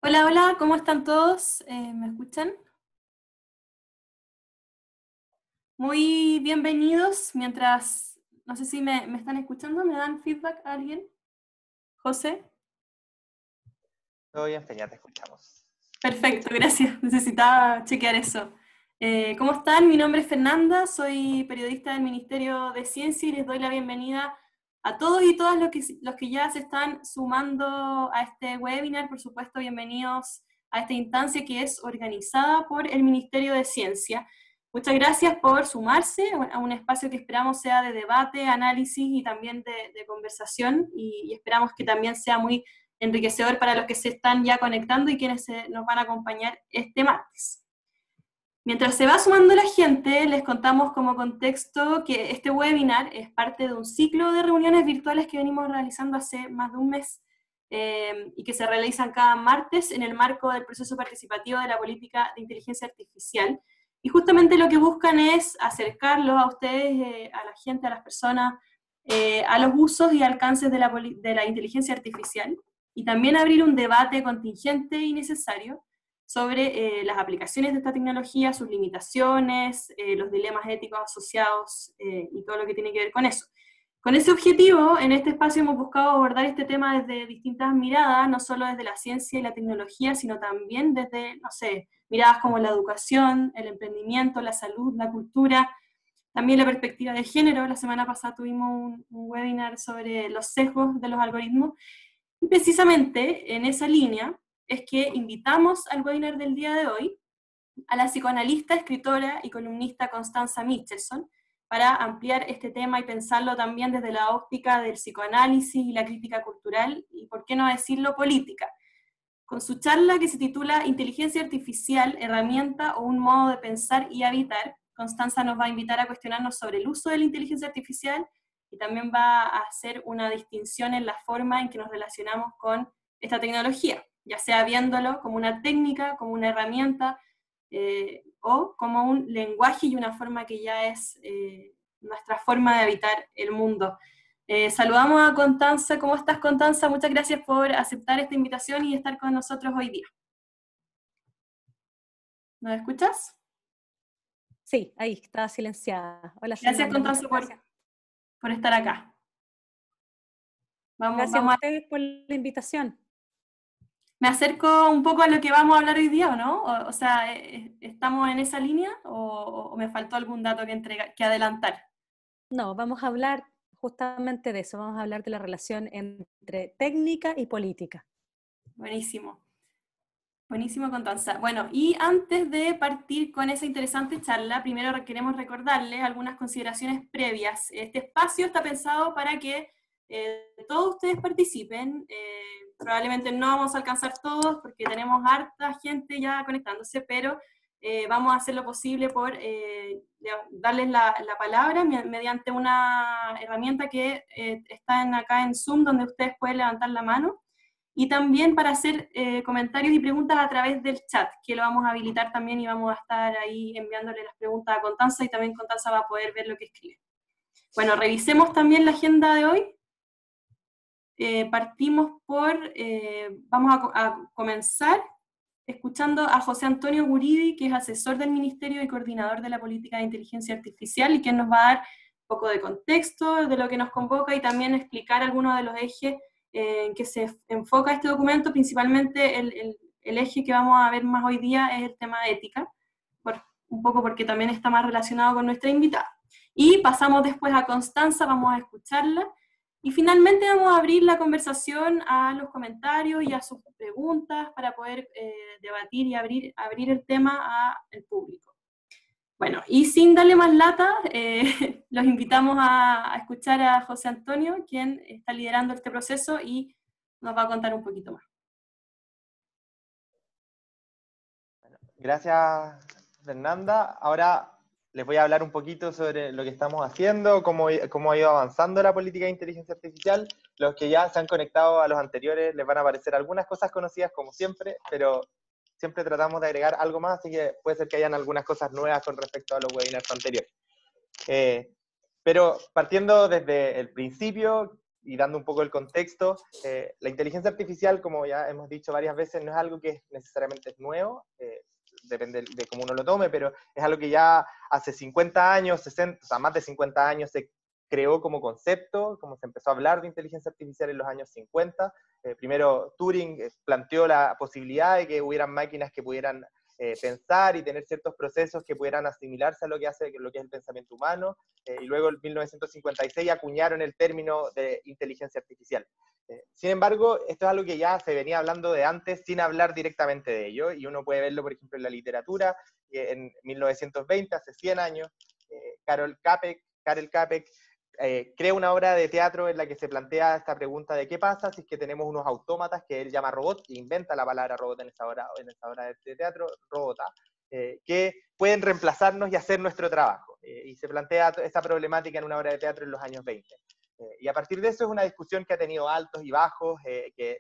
Hola, hola, ¿cómo están todos? ¿Me escuchan? Muy bienvenidos. No sé si me están escuchando, ¿me dan feedback a alguien? ¿José? Todo bien, Feña, te escuchamos. Perfecto, gracias. Necesitaba chequear eso. ¿Cómo están? Mi nombre es Fernanda, soy periodista del Ministerio de Ciencia y les doy la bienvenida a todos y todas los que ya se están sumando a este webinar. Por supuesto, bienvenidos a esta instancia que es organizada por el Ministerio de Ciencia. Muchas gracias por sumarse a un espacio que esperamos sea de debate, análisis y también de conversación, y esperamos que también sea muy enriquecedor para los que se están ya conectando y quienes nos van a acompañar este martes. Mientras se va sumando la gente, les contamos como contexto que este webinar es parte de un ciclo de reuniones virtuales que venimos realizando hace más de un mes y que se realizan cada martes en el marco del proceso participativo de la política de inteligencia artificial. Y justamente lo que buscan es acercarlos a ustedes, a la gente, a las personas, a los usos y alcances de la inteligencia artificial, y también abrir un debate contingente y necesario sobre las aplicaciones de esta tecnología, sus limitaciones, los dilemas éticos asociados y todo lo que tiene que ver con eso. Con ese objetivo, en este espacio hemos buscado abordar este tema desde distintas miradas, no solo desde la ciencia y la tecnología, sino también desde, no sé, miradas como la educación, el emprendimiento, la salud, la cultura, también la perspectiva de género. La semana pasada tuvimos un webinar sobre los sesgos de los algoritmos, y precisamente en esa línea es que invitamos al webinar del día de hoy a la psicoanalista, escritora y columnista Constanza Michelson para ampliar este tema y pensarlo también desde la óptica del psicoanálisis y la crítica cultural y, por qué no decirlo, política. Con su charla que se titula Inteligencia Artificial, herramienta o un modo de pensar y habitar, Constanza nos va a invitar a cuestionarnos sobre el uso de la inteligencia artificial y también va a hacer una distinción en la forma en que nos relacionamos con esta tecnología, ya sea viéndolo como una técnica, como una herramienta, o como un lenguaje y una forma que ya es nuestra forma de habitar el mundo. Saludamos a Constanza. ¿Cómo estás, Constanza? Muchas gracias por aceptar esta invitación y estar con nosotros hoy día. ¿Nos escuchas? Sí, ahí está silenciada. Hola, Gracias, Fernanda, muchas Constanza, gracias. por estar acá. Gracias a Vamos ustedes por la invitación. ¿Me acerco un poco a lo que vamos a hablar hoy día o no? O sea, ¿estamos en esa línea o me faltó algún dato que adelantar? No, vamos a hablar justamente de eso. Vamos a hablar de la relación entre técnica y política. Buenísimo. Buenísimo, Constanza. Bueno, y antes de partir con esa interesante charla, primero queremos recordarles algunas consideraciones previas. Este espacio está pensado para que todos ustedes participen. Probablemente no vamos a alcanzar todos porque tenemos harta gente ya conectándose, pero vamos a hacer lo posible por darles la palabra mediante una herramienta que está acá en Zoom, donde ustedes pueden levantar la mano, y también para hacer comentarios y preguntas a través del chat, que lo vamos a habilitar también y vamos a estar ahí enviándole las preguntas a Constanza, y también Constanza va a poder ver lo que escribe. Bueno, revisemos también la agenda de hoy. Vamos a comenzar escuchando a José Antonio Guridi, que es asesor del Ministerio y coordinador de la política de inteligencia artificial, y quien nos va a dar un poco de contexto de lo que nos convoca y también explicar algunos de los ejes en que se enfoca este documento. Principalmente el eje que vamos a ver más hoy día es el tema de ética, un poco porque también está más relacionado con nuestra invitada. Y pasamos después a Constanza, vamos a escucharla, y finalmente vamos a abrir la conversación a los comentarios y a sus preguntas para poder debatir y abrir el tema al público. Bueno, y sin darle más lata, los invitamos a escuchar a José Antonio, quien está liderando este proceso y nos va a contar un poquito más. Gracias, Fernanda. Ahora les voy a hablar un poquito sobre lo que estamos haciendo, cómo ha ido avanzando la política de inteligencia artificial. Los que ya se han conectado a los anteriores les van a aparecer algunas cosas conocidas, como siempre, pero siempre tratamos de agregar algo más, así que puede ser que hayan algunas cosas nuevas con respecto a los webinars anteriores. Pero partiendo desde el principio, y dando un poco el contexto, la inteligencia artificial, como ya hemos dicho varias veces, no es algo que necesariamente es nuevo, depende de cómo uno lo tome, pero es algo que ya hace 50 años, 60, o sea, más de 50 años se creó como concepto, como se empezó a hablar de inteligencia artificial en los años 50. Primero Turing planteó la posibilidad de que hubieran máquinas que pudieran pensar y tener ciertos procesos que pudieran asimilarse a lo que es el pensamiento humano, y luego en 1956 acuñaron el término de inteligencia artificial. Sin embargo, esto es algo que ya se venía hablando de antes sin hablar directamente de ello, y uno puede verlo, por ejemplo, en la literatura. En 1920, hace 100 años, Karel Capek crea una obra de teatro en la que se plantea esta pregunta de qué pasa si es que tenemos unos autómatas que él llama robot, e inventa la palabra robot en esa obra de teatro, robota, que pueden reemplazarnos y hacer nuestro trabajo. Y se plantea esta problemática en una obra de teatro en los años 20. Y a partir de eso es una discusión que ha tenido altos y bajos, que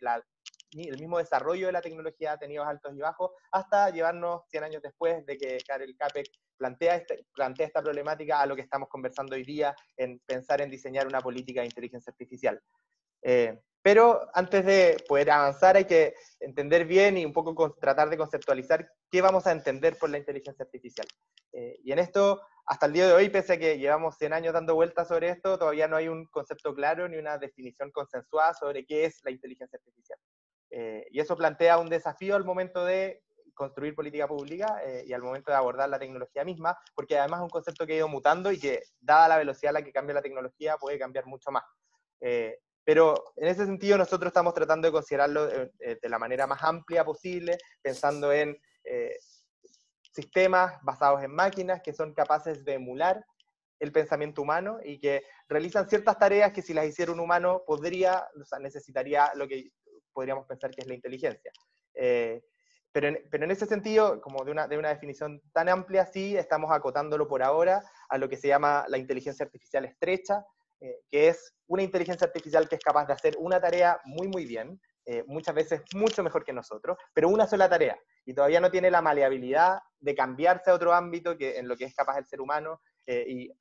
el mismo desarrollo de la tecnología ha tenido altos y bajos, hasta llevarnos 100 años después de que Karel Capek plantea esta problemática a lo que estamos conversando hoy día, en pensar en diseñar una política de inteligencia artificial. Pero antes de poder avanzar hay que entender bien y un poco tratar de conceptualizar qué vamos a entender por la inteligencia artificial. Y en esto, hasta el día de hoy, pese a que llevamos 100 años dando vueltas sobre esto, todavía no hay un concepto claro ni una definición consensuada sobre qué es la inteligencia artificial. Y eso plantea un desafío al momento de construir política pública y al momento de abordar la tecnología misma, porque además es un concepto que ha ido mutando y que, dada la velocidad a la que cambia la tecnología, puede cambiar mucho más. Pero en ese sentido nosotros estamos tratando de considerarlo de la manera más amplia posible, pensando en sistemas basados en máquinas que son capaces de emular el pensamiento humano y que realizan ciertas tareas que si las hiciera un humano necesitaría lo que podríamos pensar que es la inteligencia. Pero en ese sentido, como de una definición tan amplia, sí estamos acotándolo por ahora a lo que se llama la inteligencia artificial estrecha, que es una inteligencia artificial que es capaz de hacer una tarea muy, muy bien, muchas veces mucho mejor que nosotros, pero una sola tarea, y todavía no tiene la maleabilidad de cambiarse a otro ámbito en lo que es capaz el ser humano, y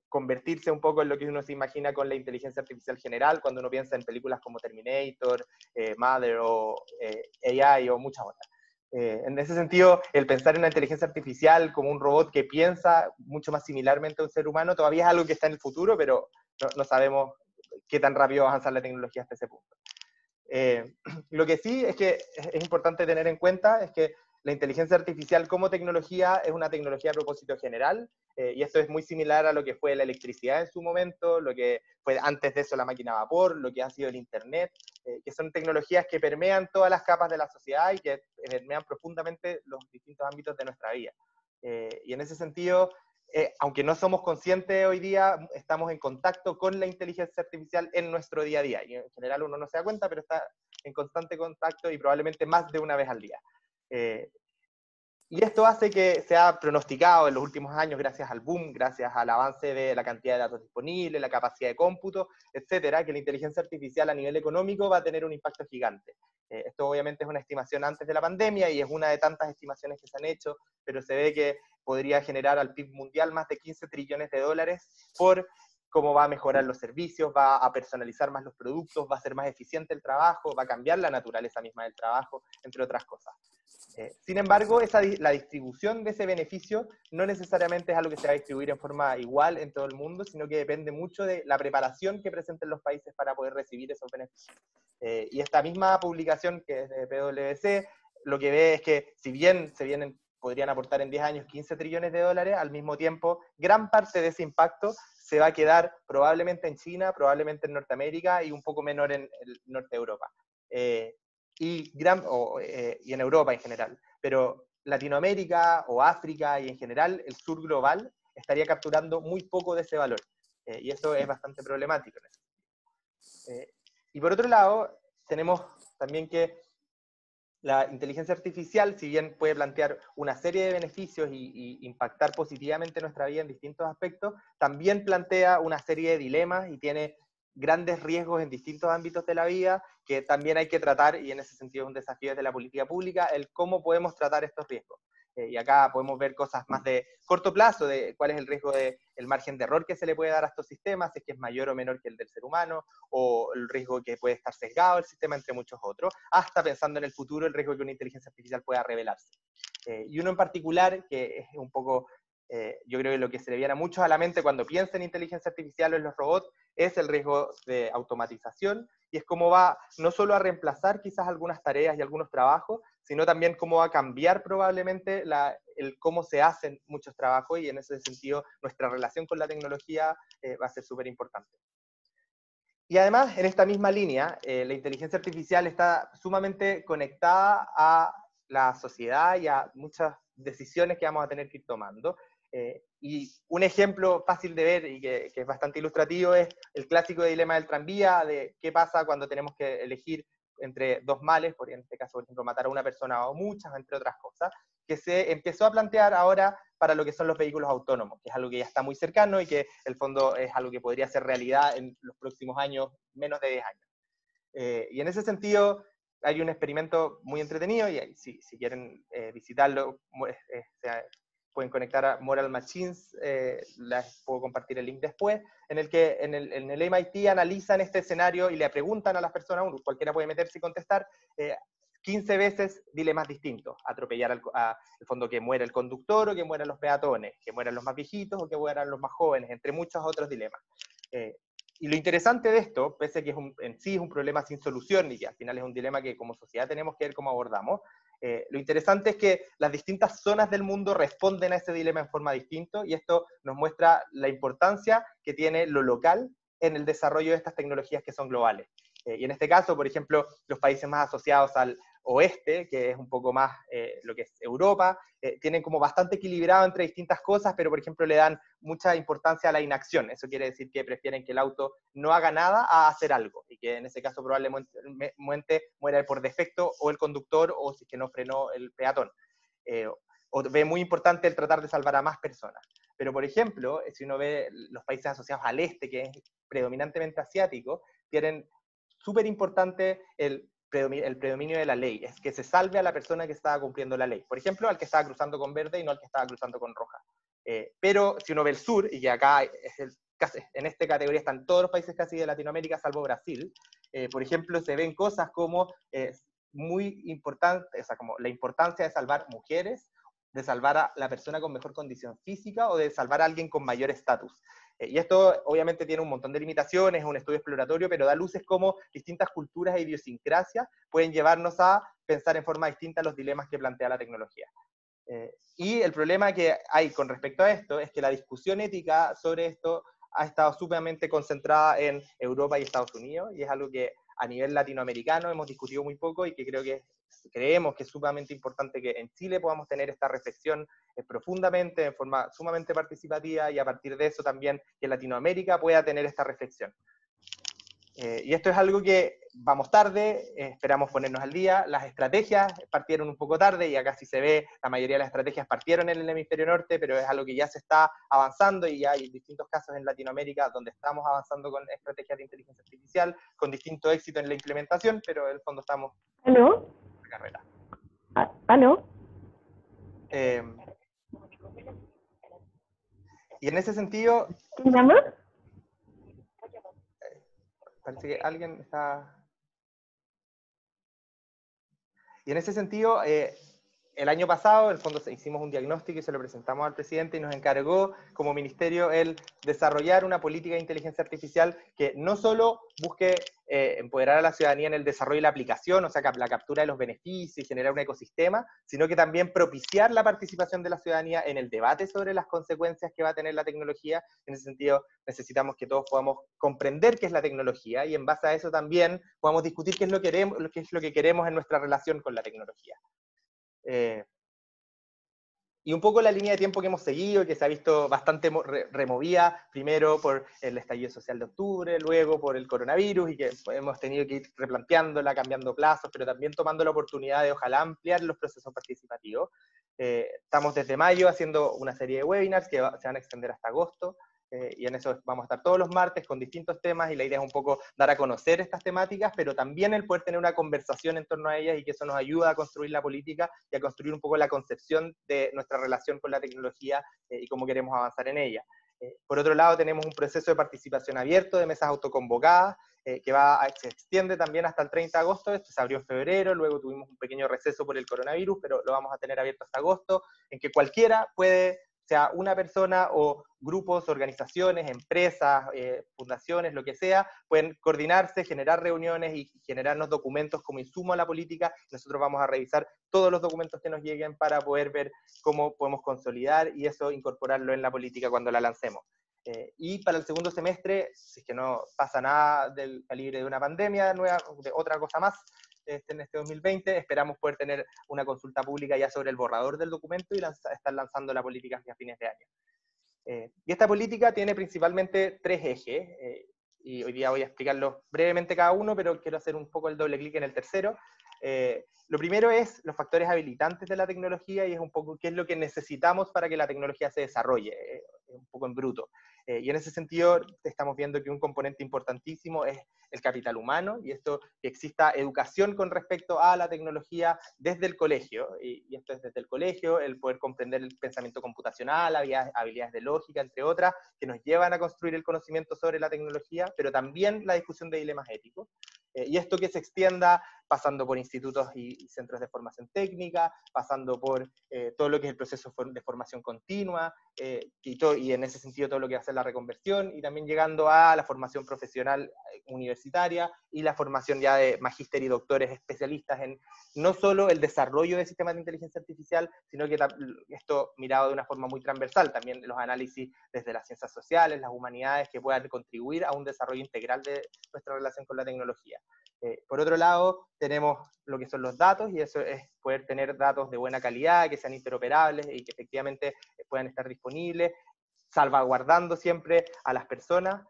convertirse un poco en lo que uno se imagina con la inteligencia artificial general, cuando uno piensa en películas como Terminator, Mother o AI o muchas otras. En ese sentido, el pensar en la inteligencia artificial como un robot que piensa mucho más similarmente a un ser humano todavía es algo que está en el futuro, pero no sabemos qué tan rápido va a avanzar la tecnología hasta ese punto. Lo que sí es que es importante tener en cuenta es que la inteligencia artificial como tecnología es una tecnología a propósito general, y esto es muy similar a lo que fue la electricidad en su momento, lo que fue antes de eso la máquina a vapor, lo que ha sido el Internet, que son tecnologías que permean todas las capas de la sociedad y que permean profundamente los distintos ámbitos de nuestra vida. Y en ese sentido, aunque no somos conscientes hoy día, estamos en contacto con la inteligencia artificial en nuestro día a día. Y en general uno no se da cuenta, pero está en constante contacto y probablemente más de una vez al día. Y esto hace que se ha pronosticado en los últimos años, gracias al boom, gracias al avance de la cantidad de datos disponibles, la capacidad de cómputo, etcétera, que la inteligencia artificial a nivel económico va a tener un impacto gigante. Esto obviamente es una estimación antes de la pandemia y es una de tantas estimaciones que se han hecho, pero se ve que podría generar al PIB mundial más de 15 trillones de dólares por cómo va a mejorar los servicios, va a personalizar más los productos, va a ser más eficiente el trabajo, va a cambiar la naturaleza misma del trabajo, entre otras cosas. Sin embargo, la distribución de ese beneficio no necesariamente es algo que se va a distribuir en forma igual en todo el mundo, sino que depende mucho de la preparación que presenten los países para poder recibir esos beneficios. Y esta misma publicación, que es de PwC, lo que ve es que si bien podrían aportar en 10 años 15 trillones de dólares, al mismo tiempo, gran parte de ese impacto se va a quedar probablemente en China, probablemente en Norteamérica y un poco menor en el norte de Europa. Y en Europa en general. Pero Latinoamérica o África y en general el sur global estaría capturando muy poco de ese valor. Y eso es bastante problemático. Y por otro lado, tenemos también que la inteligencia artificial, si bien puede plantear una serie de beneficios y impactar positivamente nuestra vida en distintos aspectos, también plantea una serie de dilemas y tiene grandes riesgos en distintos ámbitos de la vida que también hay que tratar, y en ese sentido es un desafío desde la política pública, el cómo podemos tratar estos riesgos. y acá podemos ver cosas más de corto plazo, de cuál es el riesgo el margen de error que se le puede dar a estos sistemas, si es que es mayor o menor que el del ser humano, o el riesgo que puede estar sesgado el sistema, entre muchos otros, hasta pensando en el futuro, el riesgo de que una inteligencia artificial pueda revelarse. Y uno en particular, que es un poco, yo creo que lo que se le viene a muchos a la mente cuando piensan en inteligencia artificial o en los robots, es el riesgo de automatización, y es cómo va no solo a reemplazar quizás algunas tareas y algunos trabajos, sino también cómo va a cambiar probablemente el cómo se hacen muchos trabajos, y en ese sentido nuestra relación con la tecnología va a ser súper importante. Y además, en esta misma línea, la inteligencia artificial está sumamente conectada a la sociedad y a muchas decisiones que vamos a tener que ir tomando. Y un ejemplo fácil de ver y que es bastante ilustrativo es el clásico dilema del tranvía, de qué pasa cuando tenemos que elegir entre dos males, por en este caso, por ejemplo, matar a una persona o muchas, entre otras cosas, que se empezó a plantear ahora para lo que son los vehículos autónomos, que es algo que ya está muy cercano y que en el fondo es algo que podría ser realidad en los próximos años, menos de 10 años. Y en ese sentido hay un experimento muy entretenido, y si quieren visitarlo, pueden conectar a Moral Machines, les puedo compartir el link después, en el que en el MIT analizan este escenario y le preguntan a las personas, cualquiera puede meterse y contestar, 15 veces dilemas distintos: atropellar el fondo, que muera el conductor o que mueran los peatones, que mueran los más viejitos o que mueran los más jóvenes, entre muchos otros dilemas. Y lo interesante de esto, pese a que en sí es un problema sin solución y que al final es un dilema que como sociedad tenemos que ver cómo abordamos, lo interesante es que las distintas zonas del mundo responden a ese dilema en forma distinta, y esto nos muestra la importancia que tiene lo local en el desarrollo de estas tecnologías que son globales. Y en este caso, por ejemplo, los países más asociados al oeste, que es un poco más lo que es Europa, tienen como bastante equilibrado entre distintas cosas, pero por ejemplo le dan mucha importancia a la inacción. Eso quiere decir que prefieren que el auto no haga nada a hacer algo, y que en ese caso probablemente muera por defecto o el conductor, o si es que no frenó el peatón. O ve muy importante el tratar de salvar a más personas. Pero por ejemplo, si uno ve los países asociados al este, que es predominantemente asiático, tienen súper importante el predominio de la ley, es que se salve a la persona que estaba cumpliendo la ley. Por ejemplo, al que estaba cruzando con verde y no al que estaba cruzando con roja. Pero si uno ve el sur, y que acá en esta categoría están todos los países casi de Latinoamérica, salvo Brasil, por ejemplo, se ven cosas como muy importantes, o sea, como la importancia de salvar mujeres, de salvar a la persona con mejor condición física o de salvar a alguien con mayor estatus. Y esto obviamente tiene un montón de limitaciones, es un estudio exploratorio, pero da luces como distintas culturas e idiosincrasias pueden llevarnos a pensar en forma distinta los dilemas que plantea la tecnología. Y el problema que hay con respecto a esto es que la discusión ética sobre esto ha estado sumamente concentrada en Europa y Estados Unidos, y es algo que a nivel latinoamericano hemos discutido muy poco, y que creemos que es sumamente importante que en Chile podamos tener esta reflexión profundamente, en forma sumamente participativa, y a partir de eso también que Latinoamérica pueda tener esta reflexión. Y esto es algo que vamos tarde, esperamos ponernos al día. Las estrategias partieron un poco tarde, y acá sí se ve, la mayoría de las estrategias partieron en el hemisferio norte, pero es algo que ya se está avanzando, y hay distintos casos en Latinoamérica donde estamos avanzando con estrategias de inteligencia artificial, con distinto éxito en la implementación, pero en el fondo estamos ¿Aló? en la carrera. ¿Aló? Y en ese sentido, ¿Quién llama? parece que alguien está... Y en ese sentido, el año pasado, en el fondo, hicimos un diagnóstico y se lo presentamos al presidente, y nos encargó como ministerio el desarrollar una política de inteligencia artificial que no solo busque empoderar a la ciudadanía en el desarrollo y la aplicación, o sea, la captura de los beneficios y generar un ecosistema, sino que también propiciar la participación de la ciudadanía en el debate sobre las consecuencias que va a tener la tecnología. En ese sentido, necesitamos que todos podamos comprender qué es la tecnología, y en base a eso también podamos discutir qué es lo que queremos en nuestra relación con la tecnología. Y un poco la línea de tiempo que hemos seguido, que se ha visto bastante removida, primero por el estallido social de octubre, luego por el coronavirus, y que hemos tenido que ir replanteándola, cambiando plazos, pero también tomando la oportunidad de ojalá ampliar los procesos participativos. Estamos desde mayo haciendo una serie de webinars que se van a extender hasta agosto, y en eso vamos a estar todos los martes con distintos temas, y la idea es un poco dar a conocer estas temáticas, pero también el poder tener una conversación en torno a ellas, y que eso nos ayuda a construir la política y a construir un poco la concepción de nuestra relación con la tecnología y cómo queremos avanzar en ella. Por otro lado, tenemos un proceso de participación abierto de mesas autoconvocadas, que se extiende también hasta el 30 de agosto, esto se abrió en febrero, luego tuvimos un pequeño receso por el coronavirus, pero lo vamos a tener abierto hasta agosto, en que cualquiera puede, sea una persona o grupos, organizaciones, empresas, fundaciones, lo que sea, pueden coordinarse, generar reuniones y generarnos documentos como insumo a la política. Nosotros vamos a revisar todos los documentos que nos lleguen para poder ver cómo podemos consolidar y eso incorporarlo en la política cuando la lancemos. Y para el segundo semestre, si es que no pasa nada del calibre de una pandemia nueva, de otra cosa más, en este 2020, esperamos poder tener una consulta pública ya sobre el borrador del documento y estar lanzando la política hacia fines de año. Y esta política tiene principalmente tres ejes, y hoy día voy a explicarlos brevemente cada uno, pero quiero hacer un poco el doble clic en el tercero. Lo primero es los factores habilitantes de la tecnología, y es un poco qué es lo que necesitamos para que la tecnología se desarrolle, un poco en bruto. Y en ese sentido estamos viendo que un componente importantísimo es el capital humano, y esto que exista educación con respecto a la tecnología desde el colegio, y esto es desde el colegio, el poder comprender el pensamiento computacional, habilidades de lógica, entre otras, que nos llevan a construir el conocimiento sobre la tecnología, pero también la discusión de dilemas éticos. Y esto que se extienda pasando por institutos y centros de formación técnica, pasando por todo lo que es el proceso de formación continua, y en ese sentido todo lo que va a ser la reconversión, y también llegando a la formación profesional universitaria y la formación ya de magíster y doctores especialistas en no solo el desarrollo de sistemas de inteligencia artificial, sino que esto mirado de una forma muy transversal, también los análisis desde las ciencias sociales, las humanidades, que puedan contribuir a un desarrollo integral de nuestra relación con la tecnología. Por otro lado, tenemos lo que son los datos, y eso es poder tener datos de buena calidad, que sean interoperables y que efectivamente puedan estar disponibles, salvaguardando siempre a las personas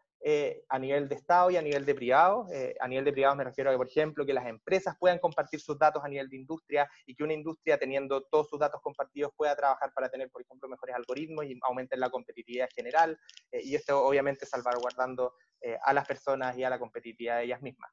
a nivel de Estado y a nivel de privado. A nivel de privado me refiero a que, por ejemplo, que las empresas puedan compartir sus datos a nivel de industria, y que una industria, teniendo todos sus datos compartidos, pueda trabajar para tener, por ejemplo, mejores algoritmos y aumenten la competitividad general, y esto obviamente salvaguardando a las personas y a la competitividad de ellas mismas.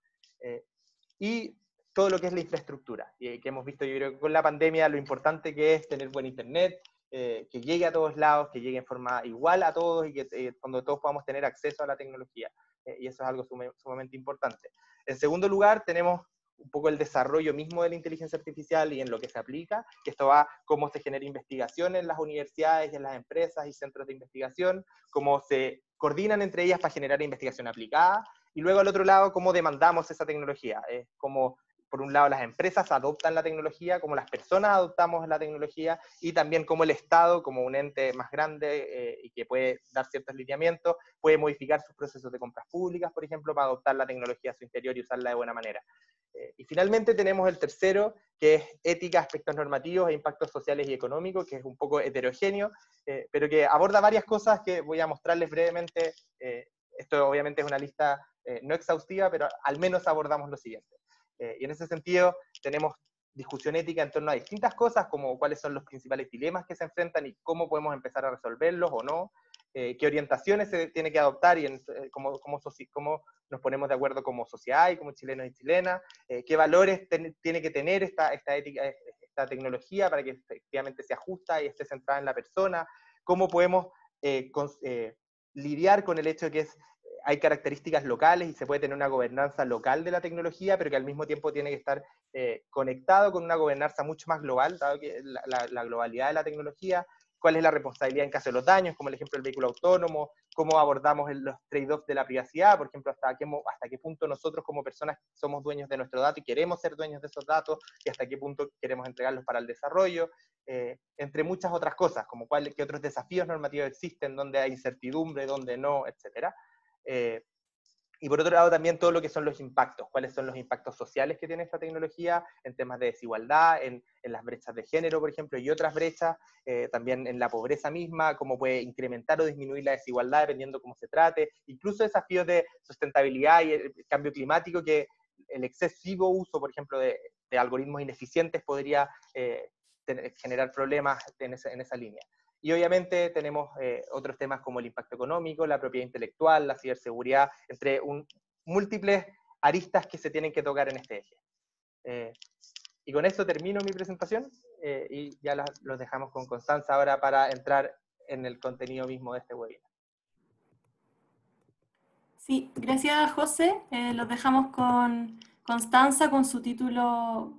Y todo lo que es la infraestructura, que hemos visto, yo creo que con la pandemia, lo importante que es tener buen internet, que llegue a todos lados, que llegue en forma igual a todos, y que cuando todos podamos tener acceso a la tecnología, y eso es algo sumamente importante. En segundo lugar, tenemos un poco el desarrollo mismo de la inteligencia artificial y en lo que se aplica, que esto va cómo se genera investigación en las universidades y en las empresas y centros de investigación, cómo se coordinan entre ellas para generar investigación aplicada, y luego al otro lado, cómo demandamos esa tecnología, cómo por un lado las empresas adoptan la tecnología, cómo las personas adoptamos la tecnología, y también cómo el Estado, como un ente más grande y que puede dar ciertos lineamientos, puede modificar sus procesos de compras públicas, por ejemplo, para adoptar la tecnología a su interior y usarla de buena manera. Y finalmente tenemos el tercero, que es ética, aspectos normativos e impactos sociales y económicos, que es un poco heterogéneo, pero que aborda varias cosas que voy a mostrarles brevemente. Esto obviamente es una lista no exhaustiva, pero al menos abordamos lo siguiente. Y en ese sentido tenemos discusión ética en torno a distintas cosas, como cuáles son los principales dilemas que se enfrentan y cómo podemos empezar a resolverlos o no, qué orientaciones se tiene que adoptar y cómo nos ponemos de acuerdo como sociedad y como chilenos y chilenas, qué valores tiene que tener esta ética, esta tecnología para que efectivamente sea justa y esté centrada en la persona, cómo podemos lidiar con el hecho de que hay características locales y se puede tener una gobernanza local de la tecnología, pero que al mismo tiempo tiene que estar conectado con una gobernanza mucho más global, dado que la globalidad de la tecnología, cuál es la responsabilidad en caso de los daños, como el ejemplo del vehículo autónomo, cómo abordamos los trade-offs de la privacidad, por ejemplo, hasta qué punto nosotros como personas somos dueños de nuestro dato y queremos ser dueños de esos datos, y hasta qué punto queremos entregarlos para el desarrollo, entre muchas otras cosas, como qué otros desafíos normativos existen, donde hay incertidumbre, donde no, etcétera. Y por otro lado también todo lo que son los impactos, cuáles son los impactos sociales que tiene esta tecnología en temas de desigualdad, en las brechas de género, por ejemplo, y otras brechas, también en la pobreza misma, cómo puede incrementar o disminuir la desigualdad dependiendo cómo se trate, incluso desafíos de sustentabilidad y el cambio climático, que el excesivo uso, por ejemplo, de algoritmos ineficientes podría generar problemas en esa línea. Y obviamente tenemos otros temas como el impacto económico, la propiedad intelectual, la ciberseguridad, entre múltiples aristas que se tienen que tocar en este eje. Y con esto termino mi presentación y ya los dejamos con Constanza ahora para entrar en el contenido mismo de este webinar. Sí, gracias José. Los dejamos con Constanza con su título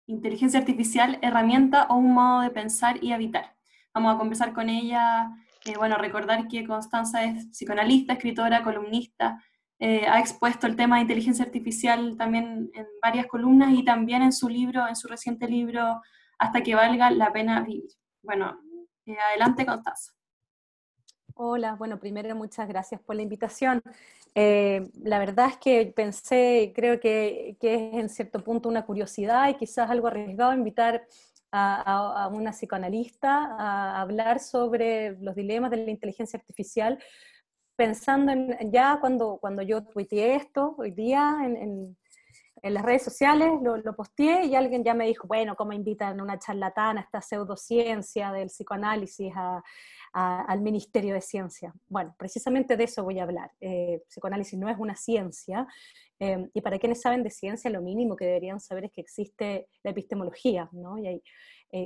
Inteligencia Artificial, herramienta o un modo de pensar y habitar. Vamos a conversar con ella, bueno, recordar que Constanza es psicoanalista, escritora, columnista, ha expuesto el tema de inteligencia artificial también en varias columnas y también en su libro, en su reciente libro, Hasta que valga la pena vivir. Bueno, adelante Constanza. Hola, bueno, primero muchas gracias por la invitación. La verdad es que pensé, creo que es en cierto punto una curiosidad y quizás algo arriesgado invitar a una psicoanalista a hablar sobre los dilemas de la inteligencia artificial, pensando en ya cuando yo tuiteé esto hoy día en las redes sociales, lo posteé y alguien ya me dijo, bueno, ¿cómo invitan a una charlatana, a esta pseudociencia del psicoanálisis al Ministerio de Ciencia? Bueno, precisamente de eso voy a hablar. Psicoanálisis no es una ciencia, y para quienes saben de ciencia, lo mínimo que deberían saber es que existe la epistemología, ¿no? Y hay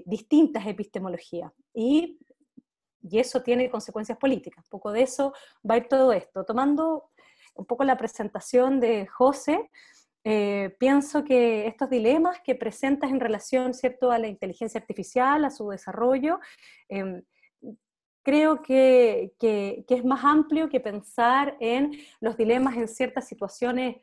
distintas epistemologías, y eso tiene consecuencias políticas. Un poco de eso va a ir todo esto. Tomando un poco la presentación de José, pienso que estos dilemas que presentas en relación, ¿cierto?, a la inteligencia artificial, a su desarrollo, creo que es más amplio que pensar en los dilemas en ciertas situaciones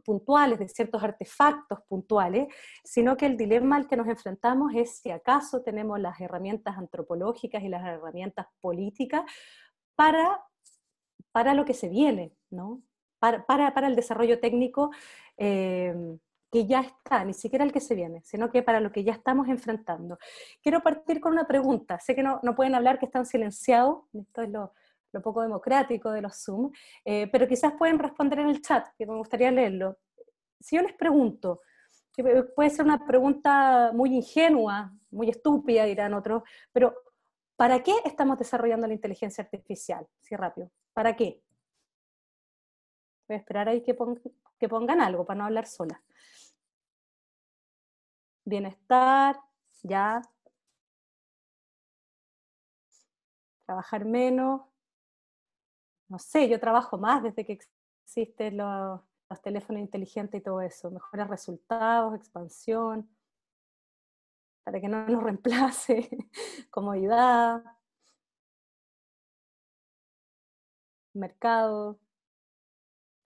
puntuales, de ciertos artefactos puntuales, sino que el dilema al que nos enfrentamos es si acaso tenemos las herramientas antropológicas y las herramientas políticas para lo que se viene, ¿no? Para el desarrollo técnico que ya está, ni siquiera el que se viene, sino que para lo que ya estamos enfrentando. Quiero partir con una pregunta. Sé que no pueden hablar, que están silenciados, esto es lo poco democrático de los Zoom, pero quizás pueden responder en el chat, que me gustaría leerlo. Si yo les pregunto, que puede ser una pregunta muy ingenua, muy estúpida, dirán otros, pero ¿para qué estamos desarrollando la inteligencia artificial? Sí, rápido. ¿Para qué? Voy a esperar ahí que pongan algo para no hablar sola. Bienestar, ya. Trabajar menos. No sé, yo trabajo más desde que existen los teléfonos inteligentes y todo eso. Mejores resultados, expansión, para que no nos reemplace, comodidad, mercado.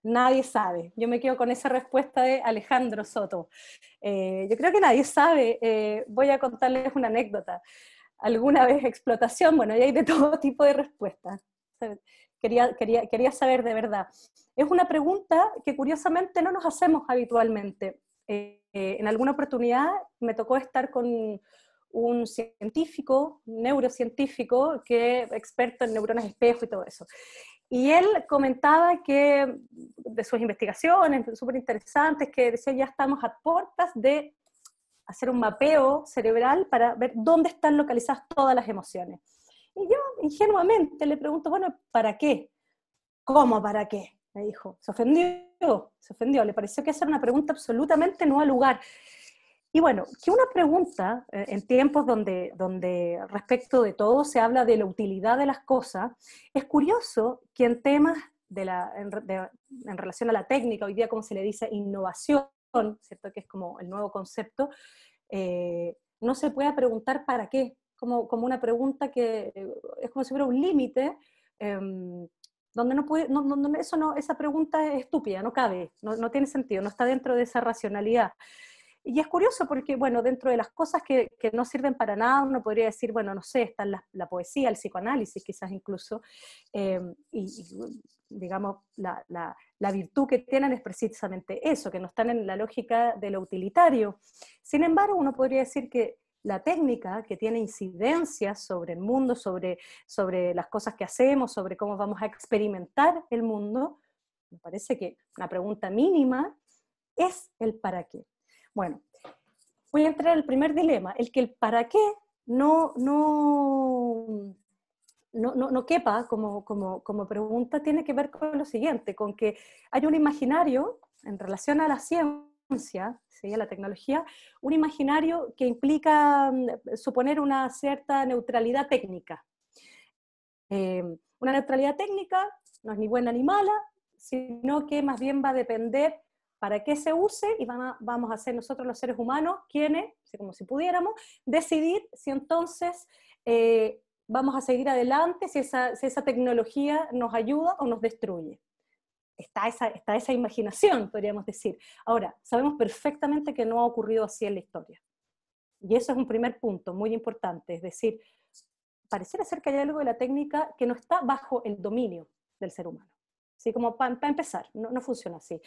Nadie sabe. Yo me quedo con esa respuesta de Alejandro Soto. Yo creo que nadie sabe. Voy a contarles una anécdota. Alguna vez explotación, bueno, y hay de todo tipo de respuestas. Quería saber de verdad. Es una pregunta que curiosamente no nos hacemos habitualmente. En alguna oportunidad me tocó estar con un científico, un neurocientífico, que es experto en neuronas espejo y todo eso. Y él comentaba que de sus investigaciones súper interesantes, que decía, ya estamos a puertas de hacer un mapeo cerebral para ver dónde están localizadas todas las emociones. Y yo ingenuamente le pregunto, bueno, ¿para qué? ¿Cómo para qué? Me dijo. Se ofendió, le pareció que esa era una pregunta absolutamente no al lugar. Y bueno, que una pregunta en tiempos donde respecto de todo se habla de la utilidad de las cosas, es curioso que en temas en relación a la técnica, hoy día como se le dice innovación, ¿cierto?, que es como el nuevo concepto, no se pueda preguntar para qué, como una pregunta que es como si hubiera un límite, donde esa pregunta es estúpida, no cabe, no tiene sentido, no está dentro de esa racionalidad. Y es curioso porque, bueno, dentro de las cosas que no sirven para nada, uno podría decir, bueno, no sé, está la poesía, el psicoanálisis quizás incluso, y digamos, la virtud que tienen es precisamente eso, que no están en la lógica de lo utilitario. Sin embargo, uno podría decir que la técnica que tiene incidencias sobre el mundo, sobre las cosas que hacemos, sobre cómo vamos a experimentar el mundo, me parece que una pregunta mínima es el para qué. Bueno, voy a entrar al primer dilema, el que el para qué no quepa como pregunta, tiene que ver con lo siguiente, con que hay un imaginario en relación a la ciencia, ¿sí?, a la tecnología, un imaginario que implica suponer una cierta neutralidad técnica. Una neutralidad técnica no es ni buena ni mala, sino que más bien va a depender para qué se use, y vamos a ser nosotros los seres humanos quienes, como si pudiéramos, decidir si entonces vamos a seguir adelante, si esa tecnología nos ayuda o nos destruye. Está esa imaginación, podríamos decir. Ahora, sabemos perfectamente que no ha ocurrido así en la historia. Y eso es un primer punto muy importante, es decir, pareciera ser que hay algo de la técnica que no está bajo el dominio del ser humano. Así como para empezar, no funciona así.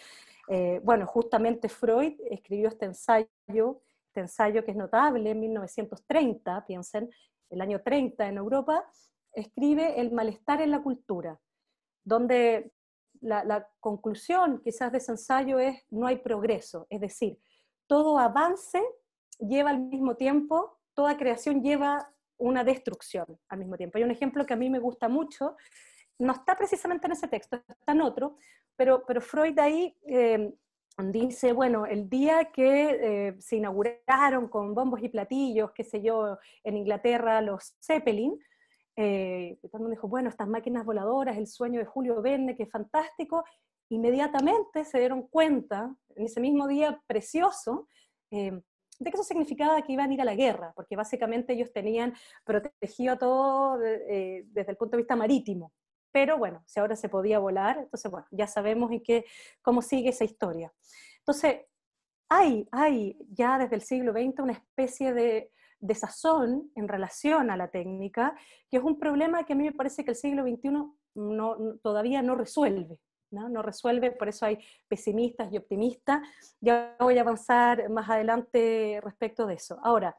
Bueno, justamente Freud escribió este ensayo que es notable en 1930, piensen, el año 30 en Europa, escribe El malestar en la cultura, donde la conclusión quizás de ese ensayo es no hay progreso, es decir, todo avance lleva al mismo tiempo, toda creación lleva una destrucción al mismo tiempo. Hay un ejemplo que a mí me gusta mucho, no está precisamente en ese texto, está en otro, pero Freud ahí dice, bueno, el día que se inauguraron con bombos y platillos, qué sé yo, en Inglaterra los Zeppelin, todo el mundo dijo, bueno, estas máquinas voladoras, el sueño de Julio Verne, qué fantástico, inmediatamente se dieron cuenta, en ese mismo día precioso, de que eso significaba que iban a ir a la guerra, porque básicamente ellos tenían protegido todo desde el punto de vista marítimo. Pero bueno, si ahora se podía volar, entonces bueno, ya sabemos cómo sigue esa historia. Entonces, hay ya desde el siglo XX una especie de desazón en relación a la técnica, que es un problema que a mí me parece que el siglo XXI todavía no resuelve. No resuelve, por eso hay pesimistas y optimistas. Ya voy a avanzar más adelante respecto de eso. Ahora,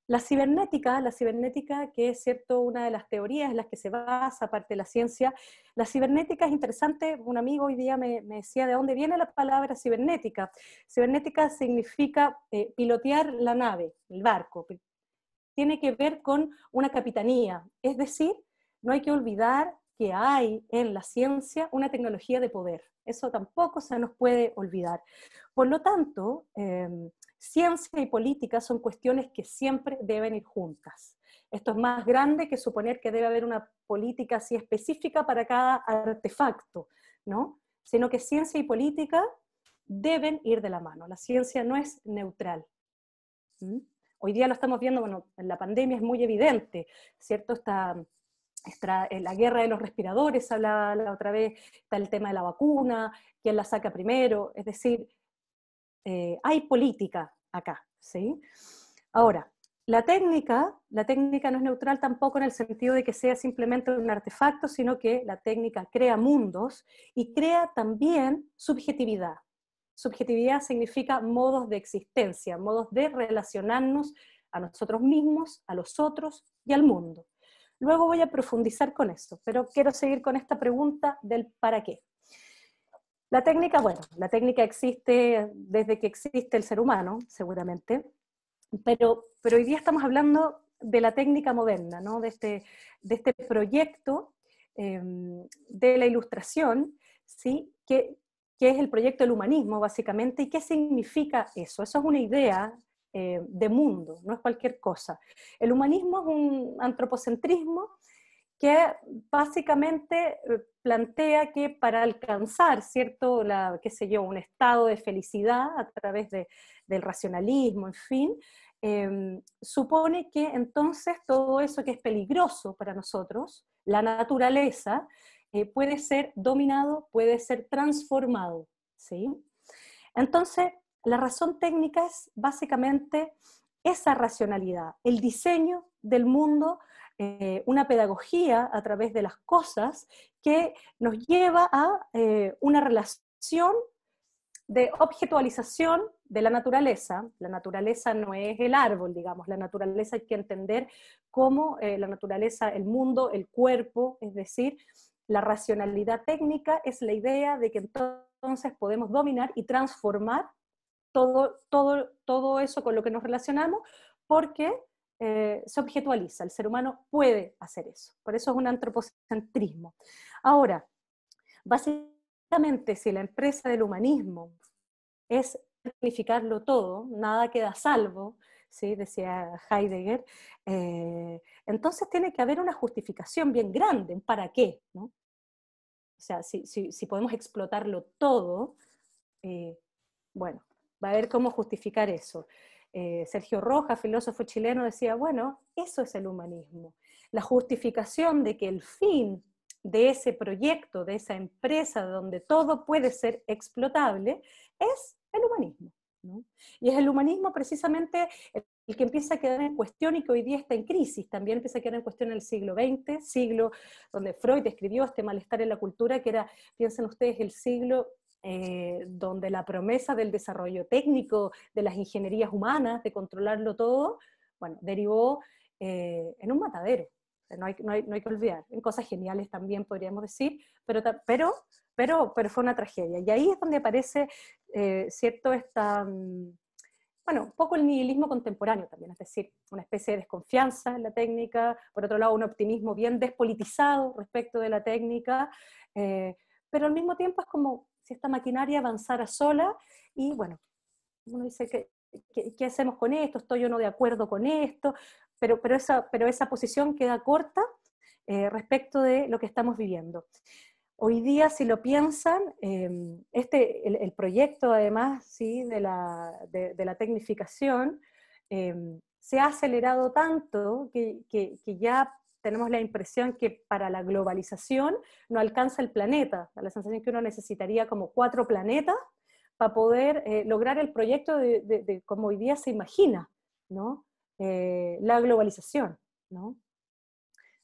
la cibernética, que es cierto una de las teorías en las que se basa, aparte de la ciencia, la cibernética es interesante. Un amigo hoy día me decía de dónde viene la palabra cibernética. Cibernética significa pilotear la nave, el barco. Tiene que ver con una capitanía, es decir, no hay que olvidar que hay en la ciencia una tecnología de poder. Eso tampoco se nos puede olvidar. Por lo tanto, ciencia y política son cuestiones que siempre deben ir juntas. Esto es más grande que suponer que debe haber una política así específica para cada artefacto, ¿no? Sino que ciencia y política deben ir de la mano. La ciencia no es neutral. ¿Mm? Hoy día lo estamos viendo, bueno, en la pandemia es muy evidente, ¿cierto? Está la guerra de los respiradores, hablaba la otra vez, está el tema de la vacuna, quién la saca primero, es decir, hay política acá, ¿sí? Ahora, la técnica no es neutral tampoco en el sentido de que sea simplemente un artefacto, sino que la técnica crea mundos y crea también subjetividad. Subjetividad significa modos de existencia, modos de relacionarnos a nosotros mismos, a los otros y al mundo. Luego voy a profundizar con eso, pero quiero seguir con esta pregunta del para qué. La técnica, bueno, la técnica existe desde que existe el ser humano, seguramente, pero hoy día estamos hablando de la técnica moderna, ¿no? de este proyecto de la ilustración, ¿sí? que es el proyecto del humanismo, básicamente, y qué significa eso. Eso es una idea de mundo, no es cualquier cosa. El humanismo es un antropocentrismo que básicamente plantea que para alcanzar, ¿cierto?, qué sé yo, un estado de felicidad a través del racionalismo, en fin, supone que entonces todo eso que es peligroso para nosotros, la naturaleza, puede ser dominado, puede ser transformado, ¿sí? Entonces, la razón técnica es básicamente esa racionalidad, el diseño del mundo, una pedagogía a través de las cosas que nos lleva a una relación de objetualización de la naturaleza. La naturaleza no es el árbol, digamos, la naturaleza hay que entender como la naturaleza, el mundo, el cuerpo, es decir, la racionalidad técnica es la idea de que entonces podemos dominar y transformar todo eso con lo que nos relacionamos, porque se objetualiza, el ser humano puede hacer eso, por eso es un antropocentrismo. Ahora, básicamente si la empresa del humanismo es planificarlo todo, nada queda a salvo, ¿sí? Decía Heidegger, entonces tiene que haber una justificación bien grande, un para qué, ¿no? O sea, si podemos explotarlo todo, bueno, va a haber cómo justificar eso. Sergio Rojas, filósofo chileno, decía, bueno, eso es el humanismo. La justificación de que el fin de ese proyecto, de esa empresa donde todo puede ser explotable, es el humanismo, ¿no? Y es el humanismo precisamente el que empieza a quedar en cuestión y que hoy día está en crisis. También empieza a quedar en cuestión en el siglo XX, siglo donde Freud escribió este malestar en la cultura, que era, piensen ustedes, el siglo donde la promesa del desarrollo técnico, de las ingenierías humanas, de controlarlo todo, bueno, derivó en un matadero. No hay que olvidar, en cosas geniales también podríamos decir, pero fue una tragedia. Y ahí es donde aparece, cierto, bueno, un poco el nihilismo contemporáneo también, es decir, una especie de desconfianza en la técnica, por otro lado un optimismo bien despolitizado respecto de la técnica, pero al mismo tiempo es como si esta maquinaria avanzara sola y bueno, uno dice, ¿qué hacemos con esto? ¿Estoy yo no de acuerdo con esto? Pero esa posición queda corta respecto de lo que estamos viviendo. Hoy día, si lo piensan, el proyecto, además, ¿sí? de la tecnificación, se ha acelerado tanto que ya tenemos la impresión que para la globalización no alcanza el planeta. Da la sensación que uno necesitaría como 4 planetas para poder lograr el proyecto de como hoy día se imagina, ¿no? La globalización, ¿no?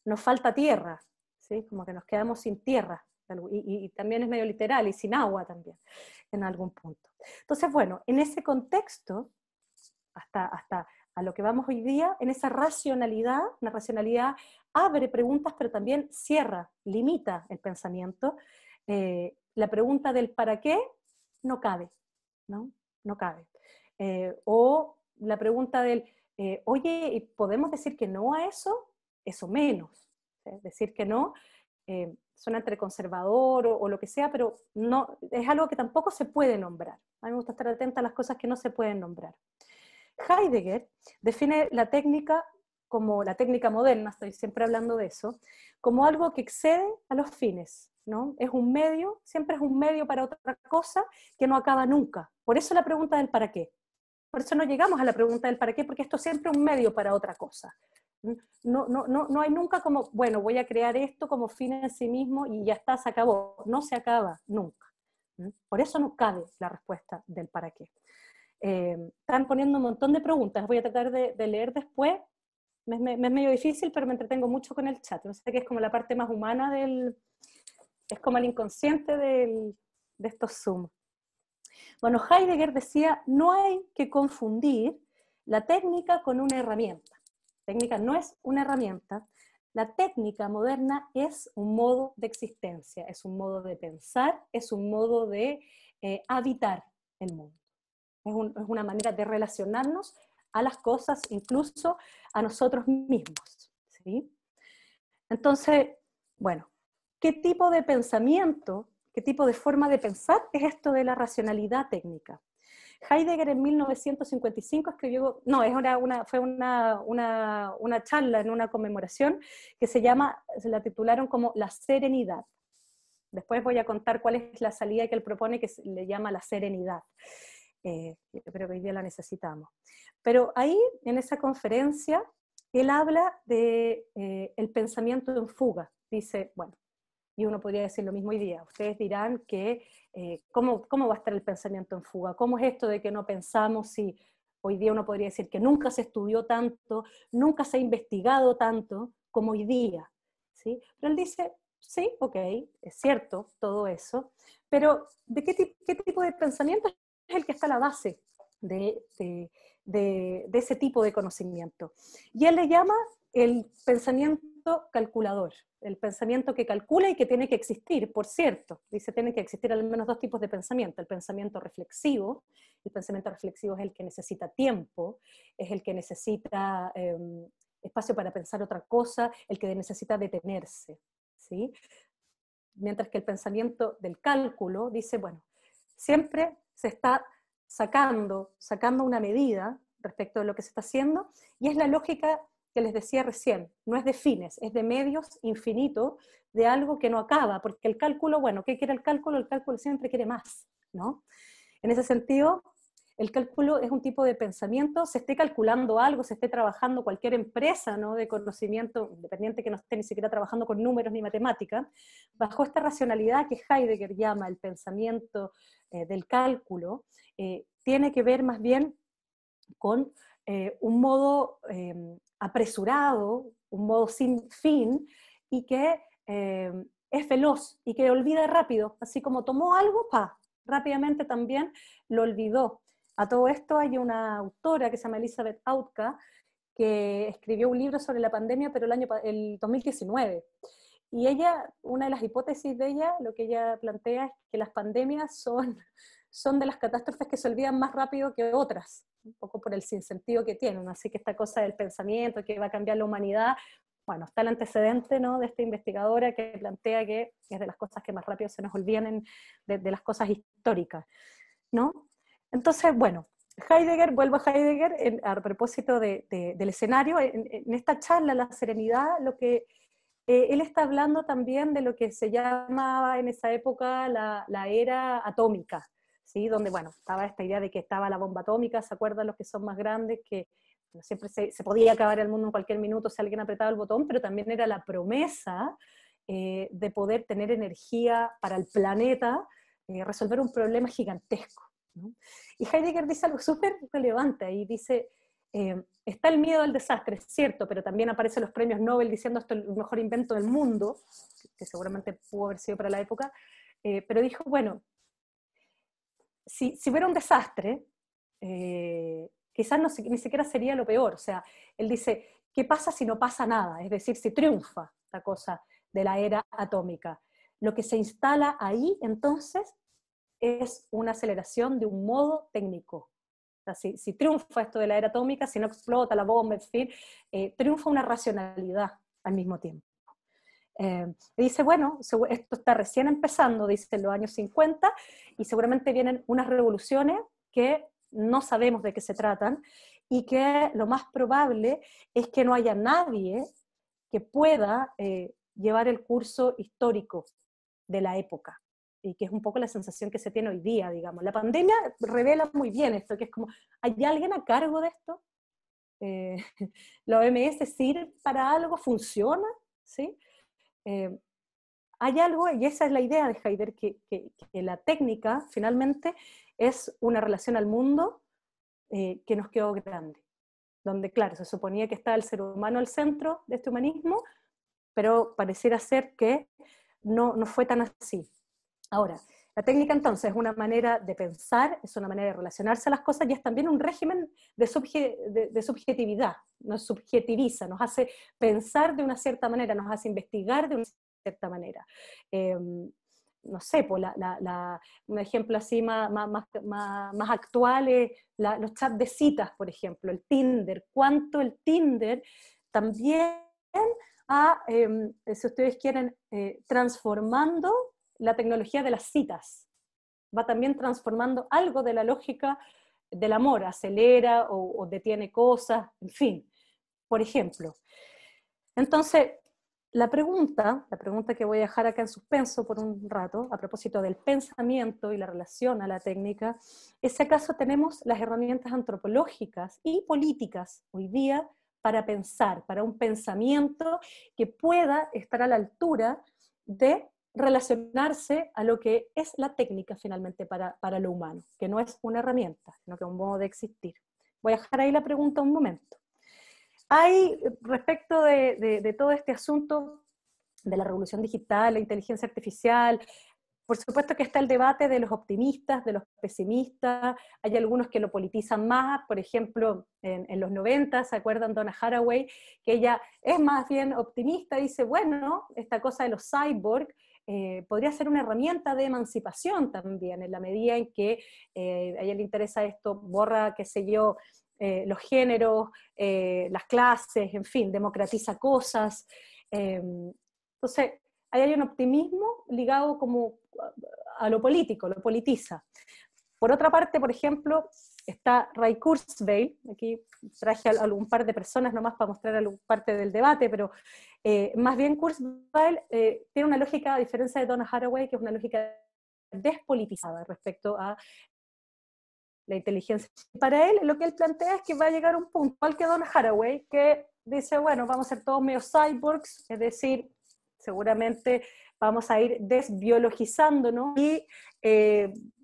Nos falta tierra, ¿sí? Como que nos quedamos sin tierra. Y también es medio literal, y sin agua también, en algún punto. Entonces, bueno, en ese contexto, hasta a lo que vamos hoy día, en esa racionalidad, una racionalidad abre preguntas, pero también cierra, limita el pensamiento. La pregunta del para qué no cabe, ¿no? No cabe. O la pregunta del, oye, ¿podemos decir que no a eso? Eso menos. ¿Sí? Decir que no suena entre conservador o lo que sea, pero no, es algo que tampoco se puede nombrar. A mí me gusta estar atenta a las cosas que no se pueden nombrar. Heidegger define la técnica como la técnica moderna, estoy siempre hablando de eso, como algo que excede a los fines, ¿no? Es un medio, siempre es un medio para otra cosa que no acaba nunca. Por eso la pregunta del para qué. Por eso no llegamos a la pregunta del para qué, porque esto siempre es un medio para otra cosa. No hay nunca como, bueno, voy a crear esto como fin en sí mismo y ya está, se acabó. No se acaba nunca. Por eso no cabe la respuesta del para qué. Están poniendo un montón de preguntas, voy a tratar de leer después. Me es medio difícil, pero me entretengo mucho con el chat. No sé qué es como la parte más humana es como el inconsciente de estos Zoom. Bueno, Heidegger decía, no hay que confundir la técnica con una herramienta. La técnica no es una herramienta. La técnica moderna es un modo de existencia, es un modo de pensar, es un modo de habitar el mundo. Es una manera de relacionarnos a las cosas, incluso a nosotros mismos, ¿sí? Entonces, bueno, ¿qué tipo de pensamiento, qué tipo de forma de pensar es esto de la racionalidad técnica? Heidegger en 1955 escribió, no, fue una charla en una conmemoración que se la titularon como La Serenidad. Después voy a contar cuál es la salida que él propone, que le llama la serenidad. Yo creo que hoy día la necesitamos. Pero ahí, en esa conferencia, él habla de el pensamiento en fuga. Dice, bueno, y uno podría decir lo mismo hoy día. Ustedes dirán que, ¿cómo va a estar el pensamiento en fuga? ¿Cómo es esto de que no pensamos? Si hoy día uno podría decir que nunca se estudió tanto, nunca se ha investigado tanto como hoy día, ¿sí? Pero él dice, sí, ok, es cierto todo eso, pero ¿de qué tipo de pensamiento es el que está a la base de ese tipo de conocimiento? Y él le llama el pensamiento pensamiento calculador, el pensamiento que calcula y que tiene que existir, por cierto. Dice, tienen que existir al menos dos tipos de pensamiento: el pensamiento reflexivo es el que necesita tiempo, es el que necesita espacio para pensar otra cosa, el que necesita detenerse, ¿sí? Mientras que el pensamiento del cálculo dice, bueno, siempre se está sacando una medida respecto de lo que se está haciendo, y es la lógica que les decía recién, no es de fines, es de medios infinitos, de algo que no acaba, porque el cálculo, bueno, ¿qué quiere el cálculo? El cálculo siempre quiere más, ¿no? En ese sentido, el cálculo es un tipo de pensamiento, se esté calculando algo, se esté trabajando cualquier empresa, ¿no?, de conocimiento, independiente que no esté ni siquiera trabajando con números ni matemática, bajo esta racionalidad que Heidegger llama el pensamiento del cálculo, tiene que ver más bien con un modo apresurado, un modo sin fin, y que es veloz y que olvida rápido, así como tomó algo, rápidamente también lo olvidó. A todo esto hay una autora que se llama Elizabeth Autka, que escribió un libro sobre la pandemia, pero el 2019. Y ella, una de las hipótesis de ella, lo que ella plantea es que las pandemias son de las catástrofes que se olvidan más rápido que otras, un poco por el sinsentido que tienen. Así que esta cosa del pensamiento que va a cambiar la humanidad, bueno, está el antecedente, ¿no?, de esta investigadora que plantea que es de las cosas que más rápido se nos olvidan de las cosas históricas, ¿no? Entonces, bueno, vuelvo a Heidegger, a propósito del escenario, en esta charla, La Serenidad, lo que él está hablando también de lo que se llamaba en esa época la era atómica, ¿sí? Donde, bueno, estaba esta idea de que estaba la bomba atómica, ¿se acuerdan los que son más grandes? Que siempre se podía acabar el mundo en cualquier minuto si alguien apretaba el botón, pero también era la promesa de poder tener energía para el planeta, resolver un problema gigantesco, ¿no? Y Heidegger dice algo súper relevante ahí, dice, está el miedo al desastre, es cierto, pero también aparecen los premios Nobel diciendo esto es el mejor invento del mundo, que seguramente pudo haber sido para la época, pero dijo, bueno, si hubiera un desastre, quizás ni siquiera sería lo peor. O sea, él dice, ¿qué pasa si no pasa nada? Es decir, si triunfa la cosa de la era atómica. Lo que se instala ahí, entonces, es una aceleración de un modo técnico. O sea, si triunfa esto de la era atómica, si no explota la bomba, en fin, triunfa una racionalidad al mismo tiempo. Dice, bueno, esto está recién empezando, dice, en los años 50, y seguramente vienen unas revoluciones que no sabemos de qué se tratan, y que lo más probable es que no haya nadie que pueda llevar el curso histórico de la época, y que es un poco la sensación que se tiene hoy día, digamos. La pandemia revela muy bien esto, que es como, ¿hay alguien a cargo de esto? ¿La OMS sirve para algo? ¿Funciona? ¿Sí? Hay algo, y esa es la idea de Heidegger, que la técnica finalmente es una relación al mundo que nos quedó grande, donde claro, se suponía que está el ser humano al centro de este humanismo, pero pareciera ser que no fue tan así. Ahora, la técnica entonces es una manera de pensar, es una manera de relacionarse a las cosas, y es también un régimen de subjetividad, nos subjetiviza, nos hace pensar de una cierta manera, nos hace investigar de una cierta manera. No sé, pues un ejemplo así más actual es los chats de citas, por ejemplo, el Tinder. ¿Cuánto el Tinder también si ustedes quieren, transformando la tecnología de las citas? Va también transformando algo de la lógica del amor, acelera o detiene cosas, en fin, por ejemplo. Entonces, la pregunta que voy a dejar acá en suspenso por un rato, a propósito del pensamiento y la relación a la técnica, es si acaso tenemos las herramientas antropológicas y políticas hoy día para pensar, para un pensamiento que pueda estar a la altura de relacionarse a lo que es la técnica finalmente para lo humano, que no es una herramienta, sino que es un modo de existir. Voy a dejar ahí la pregunta un momento. Hay, respecto de todo este asunto de la revolución digital, la inteligencia artificial, por supuesto que está el debate de los optimistas, de los pesimistas, hay algunos que lo politizan más, por ejemplo, en los 90, ¿se acuerdan Donna Haraway? Que ella es más bien optimista, dice, bueno, esta cosa de los cyborg podría ser una herramienta de emancipación también, en la medida en que a ella le interesa esto, borra, qué sé yo, los géneros, las clases, en fin, democratiza cosas. Entonces, ahí hay un optimismo ligado como a lo político, lo politiza. Por otra parte, por ejemplo, está Ray Kurzweil, aquí traje a un par de personas nomás para mostrar parte del debate, pero más bien Kurzweil tiene una lógica, a diferencia de Donna Haraway, que es una lógica despolitizada respecto a la inteligencia. Para él, lo que él plantea es que va a llegar un punto, igual que Donna Haraway, que dice, bueno, vamos a ser todos medio cyborgs, es decir, seguramente vamos a ir desbiologizándonos y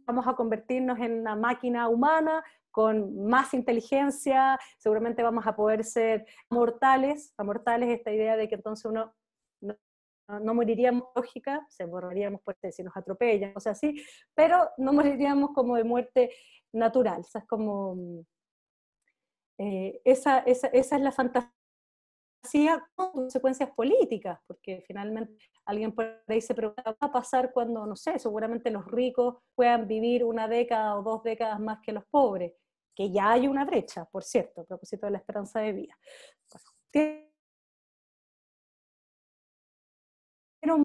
vamos a convertirnos en una máquina humana con más inteligencia, seguramente vamos a poder ser mortales, esta idea de que entonces uno no moriríamos lógica, se moriríamos por si nos atropellan, o sea, sí, pero no moriríamos como de muerte natural, o sea, es como, esa es la fantasía con consecuencias políticas, porque finalmente alguien por ahí se pregunta, ¿qué va a pasar cuando, no sé, seguramente los ricos puedan vivir una década o 2 décadas más que los pobres? Que ya hay una brecha, por cierto, a propósito de la esperanza de vida. Bueno,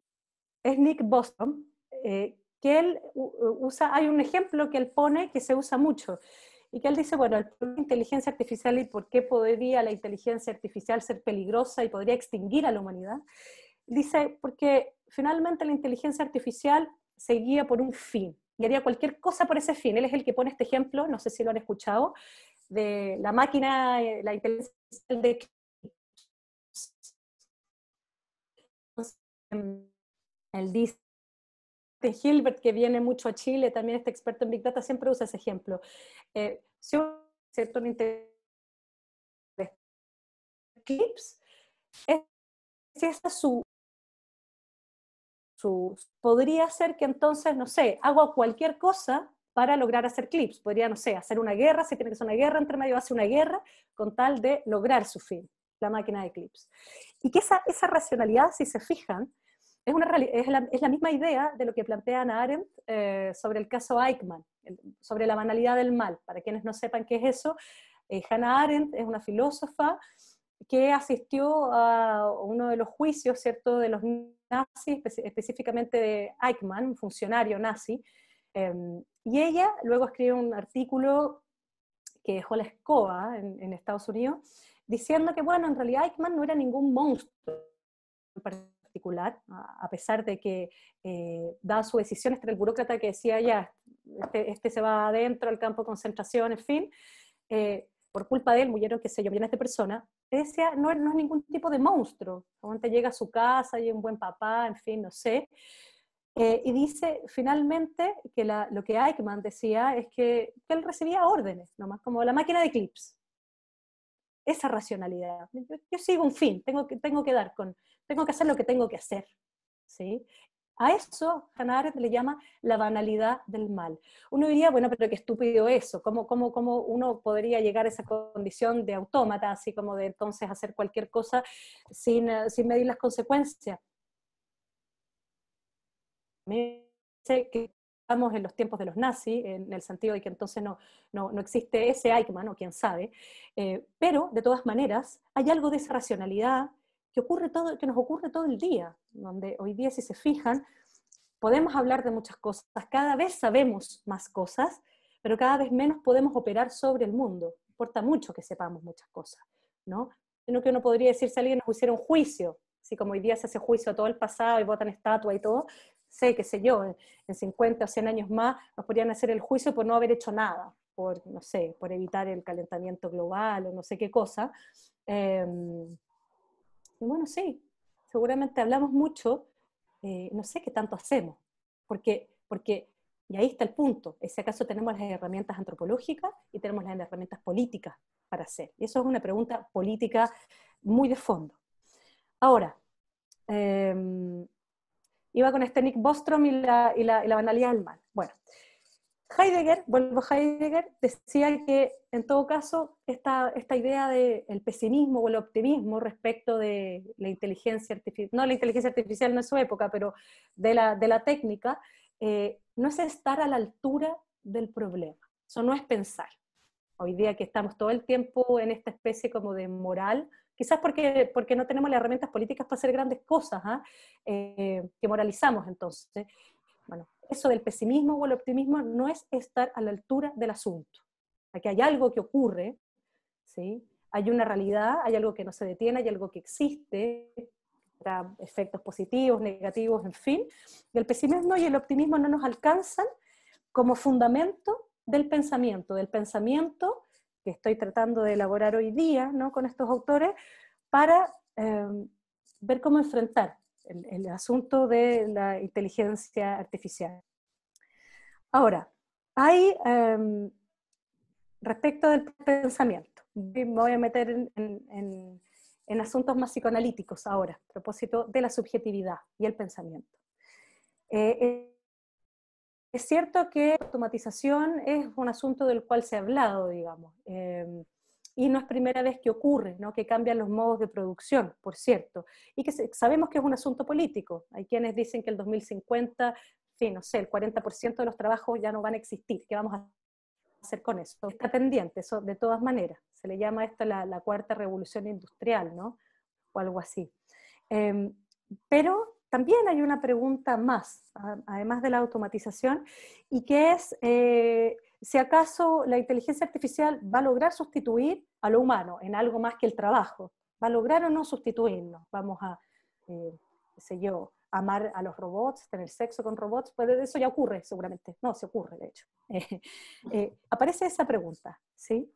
es Nick Bostrom, que él usa, hay un ejemplo que él pone que se usa mucho, y que él dice, bueno, el problema de la inteligencia artificial y por qué podría la inteligencia artificial ser peligrosa y podría extinguir a la humanidad, dice, porque finalmente la inteligencia artificial se guía por un fin, y haría cualquier cosa por ese fin. Él es el que pone este ejemplo, no sé si lo han escuchado, de la máquina, la inteligencia artificial de él dice, Hilbert, que viene mucho a Chile, también este experto en Big Data, siempre usa ese ejemplo. Si un cierto clips, si esa es podría ser que entonces, no sé, hago cualquier cosa para lograr hacer clips. Podría, no sé, hacer una guerra, si tiene que ser una guerra entre medio, hace una guerra con tal de lograr su fin, la máquina de clips. Y que esa racionalidad, si se fijan, es la misma idea de lo que plantea Hannah Arendt sobre el caso Eichmann, sobre la banalidad del mal. Para quienes no sepan qué es eso, Hannah Arendt es una filósofa que asistió a uno de los juicios, ¿cierto?, de los nazis, específicamente de Eichmann, un funcionario nazi, y ella luego escribió un artículo que dejó la escoba en Estados Unidos, diciendo que, bueno, en realidad Eichmann no era ningún monstruo en particular, a pesar de que daba su decisión, este era el burócrata que decía, ya, este se va adentro al campo de concentración, en fin, por culpa de él murieron, qué sé yo, millones de personas. Decía, no es ningún tipo de monstruo, cuando llega a su casa y es un buen papá, en fin, no sé. Y dice finalmente que lo que Eichmann decía es que él recibía órdenes, nomás como la máquina de clips. Esa racionalidad. Yo sigo un fin, tengo que hacer lo que tengo que hacer. ¿Sí? A eso Hannah Arendt le llama la banalidad del mal. Uno diría, bueno, pero qué estúpido eso, ¿cómo uno podría llegar a esa condición de autómata, así como de entonces hacer cualquier cosa sin medir las consecuencias? Me parece que estamos en los tiempos de los nazis, en el sentido de que entonces no existe ese Eichmann, o quién sabe, pero de todas maneras hay algo de esa racionalidad que nos ocurre todo el día, donde hoy día, si se fijan, podemos hablar de muchas cosas, cada vez sabemos más cosas, pero cada vez menos podemos operar sobre el mundo. Importa mucho que sepamos muchas cosas, ¿no? Sino que uno podría decir, si alguien nos pusiera un juicio, así como hoy día se hace juicio a todo el pasado y votan estatua y todo, qué sé yo, en 50 o 100 años más nos podrían hacer el juicio por no haber hecho nada, por, no sé, por evitar el calentamiento global o no sé qué cosa. Y bueno, sí, seguramente hablamos mucho, no sé qué tanto hacemos, porque, y ahí está el punto, si acaso tenemos las herramientas antropológicas y tenemos las herramientas políticas para hacer. Y eso es una pregunta política muy de fondo. Ahora, iba con este Nick Bostrom y la banalidad del mal. Bueno, Heidegger, vuelvo a Heidegger, decía que en todo caso esta idea del pesimismo o el optimismo respecto de la inteligencia artificial, no la inteligencia artificial no es su época, pero de la técnica, no es estar a la altura del problema, eso no es pensar. Hoy día que estamos todo el tiempo en esta especie como de moral, quizás porque no tenemos las herramientas políticas para hacer grandes cosas, que moralizamos entonces. Bueno, eso del pesimismo o el optimismo no es estar a la altura del asunto. Aquí hay algo que ocurre, ¿sí? Hay una realidad, hay algo que no se detiene, hay algo que existe, efectos positivos, negativos, en fin. Y el pesimismo y el optimismo no nos alcanzan como fundamento del pensamiento que estoy tratando de elaborar hoy día, ¿no?, con estos autores, para ver cómo enfrentar el asunto de la inteligencia artificial. Ahora, hay, respecto del pensamiento, me voy a meter en asuntos más psicoanalíticos ahora, a propósito de la subjetividad y el pensamiento. Es cierto que la automatización es un asunto del cual se ha hablado, digamos, y no es primera vez que ocurre, ¿no?, que cambian los modos de producción, por cierto, y que sabemos que es un asunto político. Hay quienes dicen que el 2050, sí, no sé, el 40% de los trabajos ya no van a existir. ¿Qué vamos a hacer con eso? Está pendiente, eso de todas maneras. Se le llama esto la cuarta revolución industrial, ¿no?, o algo así. Pero también hay una pregunta más, además de la automatización, y que es si acaso la inteligencia artificial va a lograr sustituir a lo humano en algo más que el trabajo. ¿Va a lograr o no sustituirnos? Vamos a, qué sé yo, amar a los robots, tener sexo con robots, pues eso ya ocurre seguramente. No, se ocurre, de hecho. Aparece esa pregunta, ¿sí?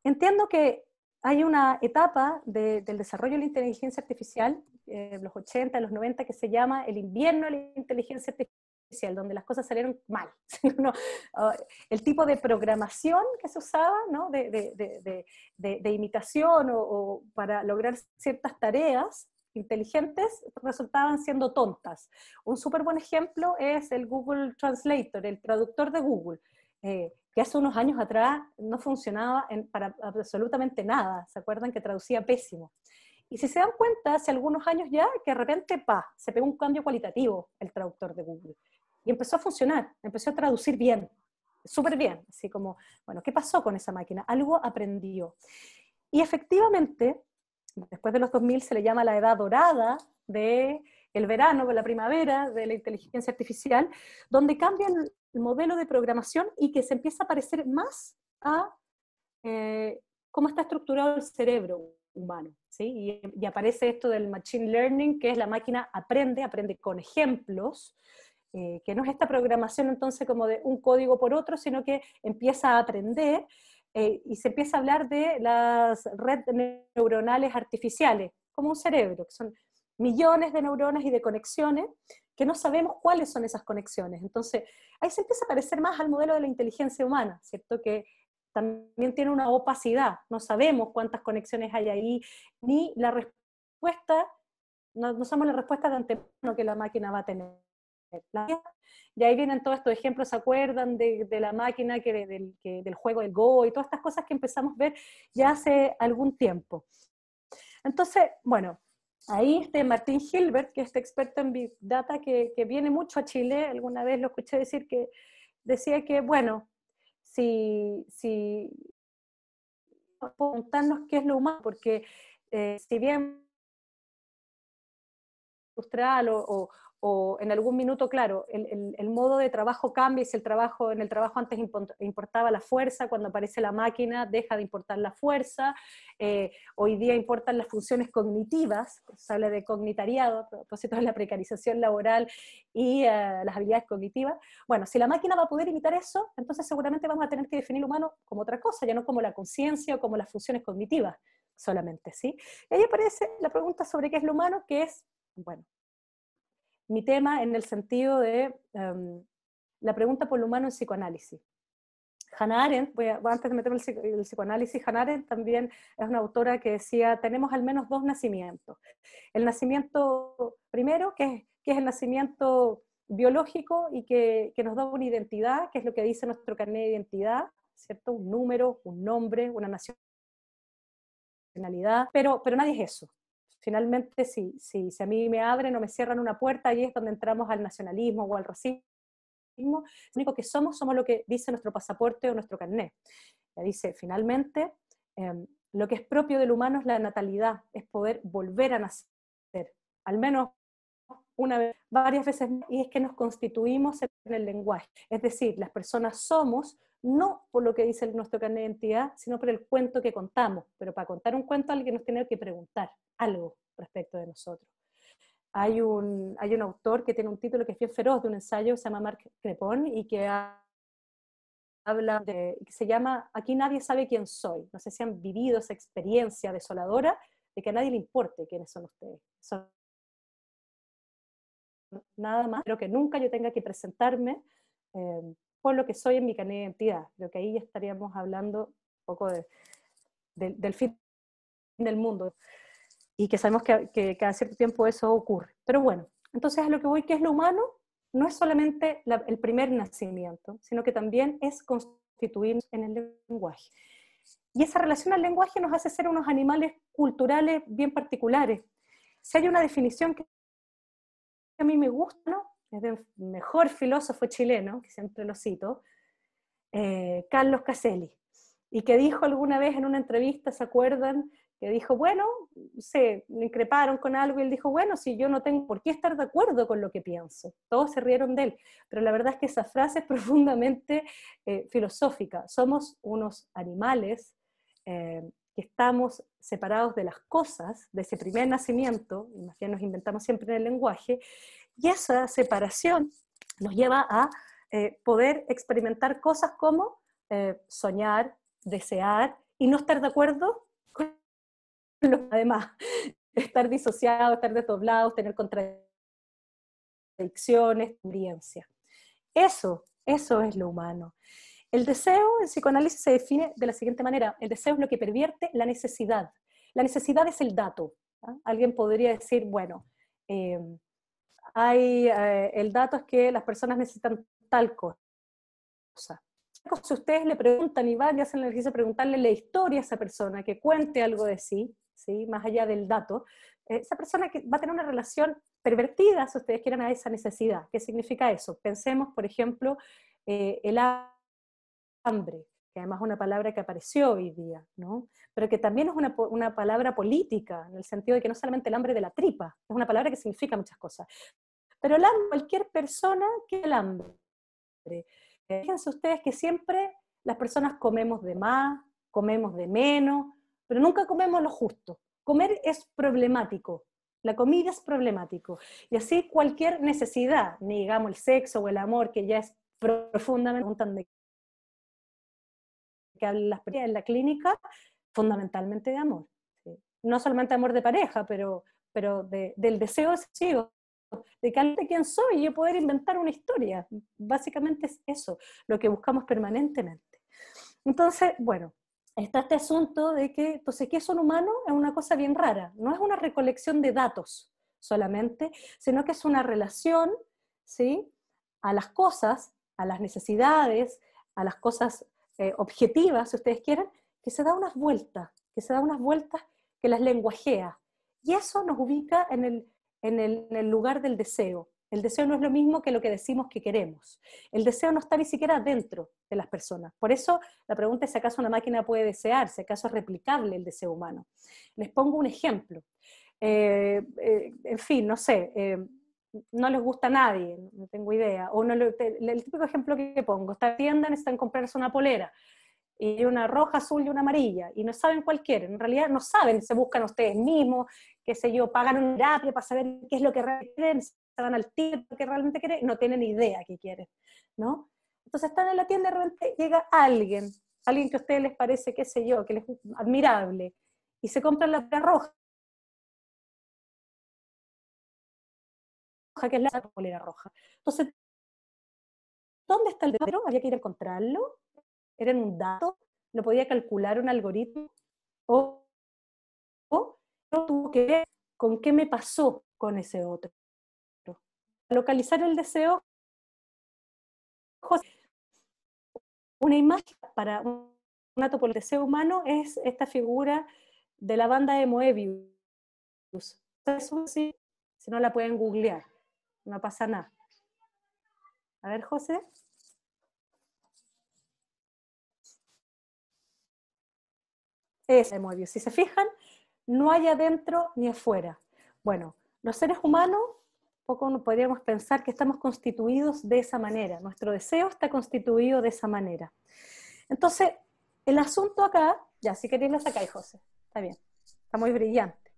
Entiendo que hay una etapa del desarrollo de la inteligencia artificial, los 80, los 90, que se llama el invierno de la inteligencia artificial, donde las cosas salieron mal. El tipo de programación que se usaba, ¿no?, de imitación o para lograr ciertas tareas inteligentes resultaban siendo tontas. Un súper buen ejemplo es el Google Translator, el traductor de Google, que hace unos años atrás no funcionaba para absolutamente nada. ¿Se acuerdan que traducía pésimo? Y si se dan cuenta, hace algunos años ya, que de repente, se pegó un cambio cualitativo el traductor de Google. Y empezó a funcionar, empezó a traducir bien, súper bien. Así como, bueno, ¿qué pasó con esa máquina? Algo aprendió. Y efectivamente, después de los 2000 se le llama la edad dorada del verano, de la primavera, de la inteligencia artificial, donde cambian el modelo de programación y que se empieza a parecer más a cómo está estructurado el cerebro humano, ¿sí? Y aparece esto del machine learning, que es la máquina aprende con ejemplos, que no es esta programación entonces como de un código por otro, sino que empieza a aprender, y se empieza a hablar de las redes neuronales artificiales, como un cerebro, que son millones de neuronas y de conexiones, que no sabemos cuáles son esas conexiones. Entonces, ahí se empieza a parecer más al modelo de la inteligencia humana, ¿cierto? Que también tiene una opacidad, no sabemos cuántas conexiones hay ahí, ni la respuesta, no sabemos la respuesta de antemano que la máquina va a tener. Y ahí vienen todos estos ejemplos, ¿se acuerdan de la máquina del juego del Go y todas estas cosas que empezamos a ver ya hace algún tiempo? Entonces, bueno, ahí Martín Hilbert, que es experto en Big Data, que viene mucho a Chile, alguna vez lo escuché decir, que decía que, bueno, si preguntarnos qué es lo humano, porque si bien industrial o en algún minuto, claro, el modo de trabajo cambia, y si en el trabajo antes importaba la fuerza, cuando aparece la máquina deja de importar la fuerza, hoy día importan las funciones cognitivas, se habla de cognitariado, a propósito de la precarización laboral y las habilidades cognitivas. Bueno, si la máquina va a poder imitar eso, entonces seguramente vamos a tener que definir el humano como otra cosa, ya no como la conciencia o como las funciones cognitivas solamente, ¿sí? Y ahí aparece la pregunta sobre qué es lo humano, que es, bueno, mi tema en el sentido de la pregunta por lo humano en psicoanálisis. Hannah Arendt, antes de meterme en el psicoanálisis, Hannah Arendt también es una autora que decía, tenemos al menos dos nacimientos. El nacimiento primero, que es el nacimiento biológico y que nos da una identidad, que es lo que dice nuestro carnet de identidad, ¿cierto? Un número, un nombre, una nacionalidad, pero nadie es eso. Finalmente, si a mí me abren o me cierran una puerta, ahí es donde entramos al nacionalismo o al racismo. Lo único que somos lo que dice nuestro pasaporte o nuestro carnet. Ya dice, finalmente, lo que es propio del humano es la natalidad, es poder volver a nacer, al menos una vez, varias veces, y es que nos constituimos en el lenguaje. Es decir, las personas somos, no por lo que dice nuestro carnet de identidad, sino por el cuento que contamos. Pero para contar un cuento alguien nos tiene que preguntar algo respecto de nosotros. Hay un autor que tiene un título que es bien feroz, de un ensayo, se llama Marc Crepon, y que habla que se llama Aquí nadie sabe quién soy. No sé si han vivido esa experiencia desoladora de que a nadie le importe quiénes son ustedes. Son nada más, pero que nunca yo tenga que presentarme por lo que soy en mi carnet de identidad. Creo que ahí ya estaríamos hablando un poco del fin del mundo. Y que sabemos que cada cierto tiempo eso ocurre. Pero bueno, entonces a lo que voy, ¿qué es lo humano? No es solamente el primer nacimiento, sino que también es constituirnos en el lenguaje. Y esa relación al lenguaje nos hace ser unos animales culturales bien particulares. Si hay una definición que a mí me gusta, ¿no? Es del mejor filósofo chileno, que siempre lo cito, Carlos Caselli, y que dijo alguna vez en una entrevista, ¿se acuerdan? Que dijo, bueno, le increparon con algo, y él dijo, bueno, si yo no tengo por qué estar de acuerdo con lo que pienso. Todos se rieron de él, pero la verdad es que esa frase es profundamente filosófica. Somos unos animales que estamos separados de las cosas, de ese primer nacimiento, y más bien nos inventamos siempre en el lenguaje, y esa separación nos lleva a poder experimentar cosas como soñar, desear, y no estar de acuerdo con los demás, estar disociados, estar desdoblados, tener contradicciones, experiencias. Eso es lo humano. El deseo en psicoanálisis se define de la siguiente manera: el deseo es lo que pervierte la necesidad. La necesidad es el dato. ¿Ah? Alguien podría decir, bueno, el dato es que las personas necesitan tal cosa. Si ustedes le preguntan y van y hacen el ejercicio de preguntarle la historia a esa persona, que cuente algo de sí, ¿sí? Más allá del dato, esa persona que va a tener una relación pervertida, si ustedes quieren, a esa necesidad. ¿Qué significa eso? Pensemos, por ejemplo, el hambre, que además es una palabra que apareció hoy día, ¿no? Pero que también es una palabra política, en el sentido de que no solamente el hambre de la tripa, es una palabra que significa muchas cosas. Pero el hambre, cualquier persona que el hambre. Fíjense ustedes que siempre las personas comemos de más, comemos de menos, pero nunca comemos lo justo. Comer es problemático, la comida es problemático. Y así cualquier necesidad, ni digamos el sexo o el amor, que ya es profundamente de que hablan en la clínica, fundamentalmente de amor. ¿Sí? No solamente amor de pareja, pero del deseo excesivo, de que quién soy y yo poder inventar una historia. Básicamente es eso, lo que buscamos permanentemente. Entonces, bueno, está este asunto de que, entonces, ¿qué es un humano? Es una cosa bien rara, no es una recolección de datos solamente, sino que es una relación, ¿sí?, a las cosas, a las necesidades, a las cosas objetivas, si ustedes quieren, que se da unas vueltas, que las lenguajea. Y eso nos ubica en el lugar del deseo. El deseo no es lo mismo que lo que decimos que queremos. El deseo no está ni siquiera dentro de las personas. Por eso la pregunta es si acaso una máquina puede desear, si acaso es replicable el deseo humano. Les pongo un ejemplo. En fin, no sé, no les gusta a nadie, no tengo idea. O no, el típico ejemplo que pongo, está en la tienda, necesitan comprarse una polera, y una roja, azul y una amarilla, y no saben cuál quieren, en realidad no saben, se buscan ustedes mismos, qué sé yo, pagan una terapia para saber qué es lo que realmente quieren, se van al tiro que realmente quieren, no tienen idea qué quieren, ¿no? Entonces están en la tienda y de repente llega alguien que a ustedes les parece, qué sé yo, que les es admirable, y se compran la polera roja, que es la polera roja. Entonces, ¿dónde está el dinero? Había que ir a encontrarlo. era en un dato, lo podía calcular un algoritmo, o tuvo que ver con qué me pasó con ese otro. Localizar el deseo, una imagen para una topología del deseo humano es esta figura de la banda de Moebius. Eso sí, si no la pueden googlear, no pasa nada. A ver, José. Es de Moebius. Si se fijan, no hay adentro ni afuera. Bueno, los seres humanos, poco podríamos pensar que estamos constituidos de esa manera. Nuestro deseo está constituido de esa manera. Entonces, el asunto acá, ya, si queréis lo sacáis, José. Está bien, está muy brillante.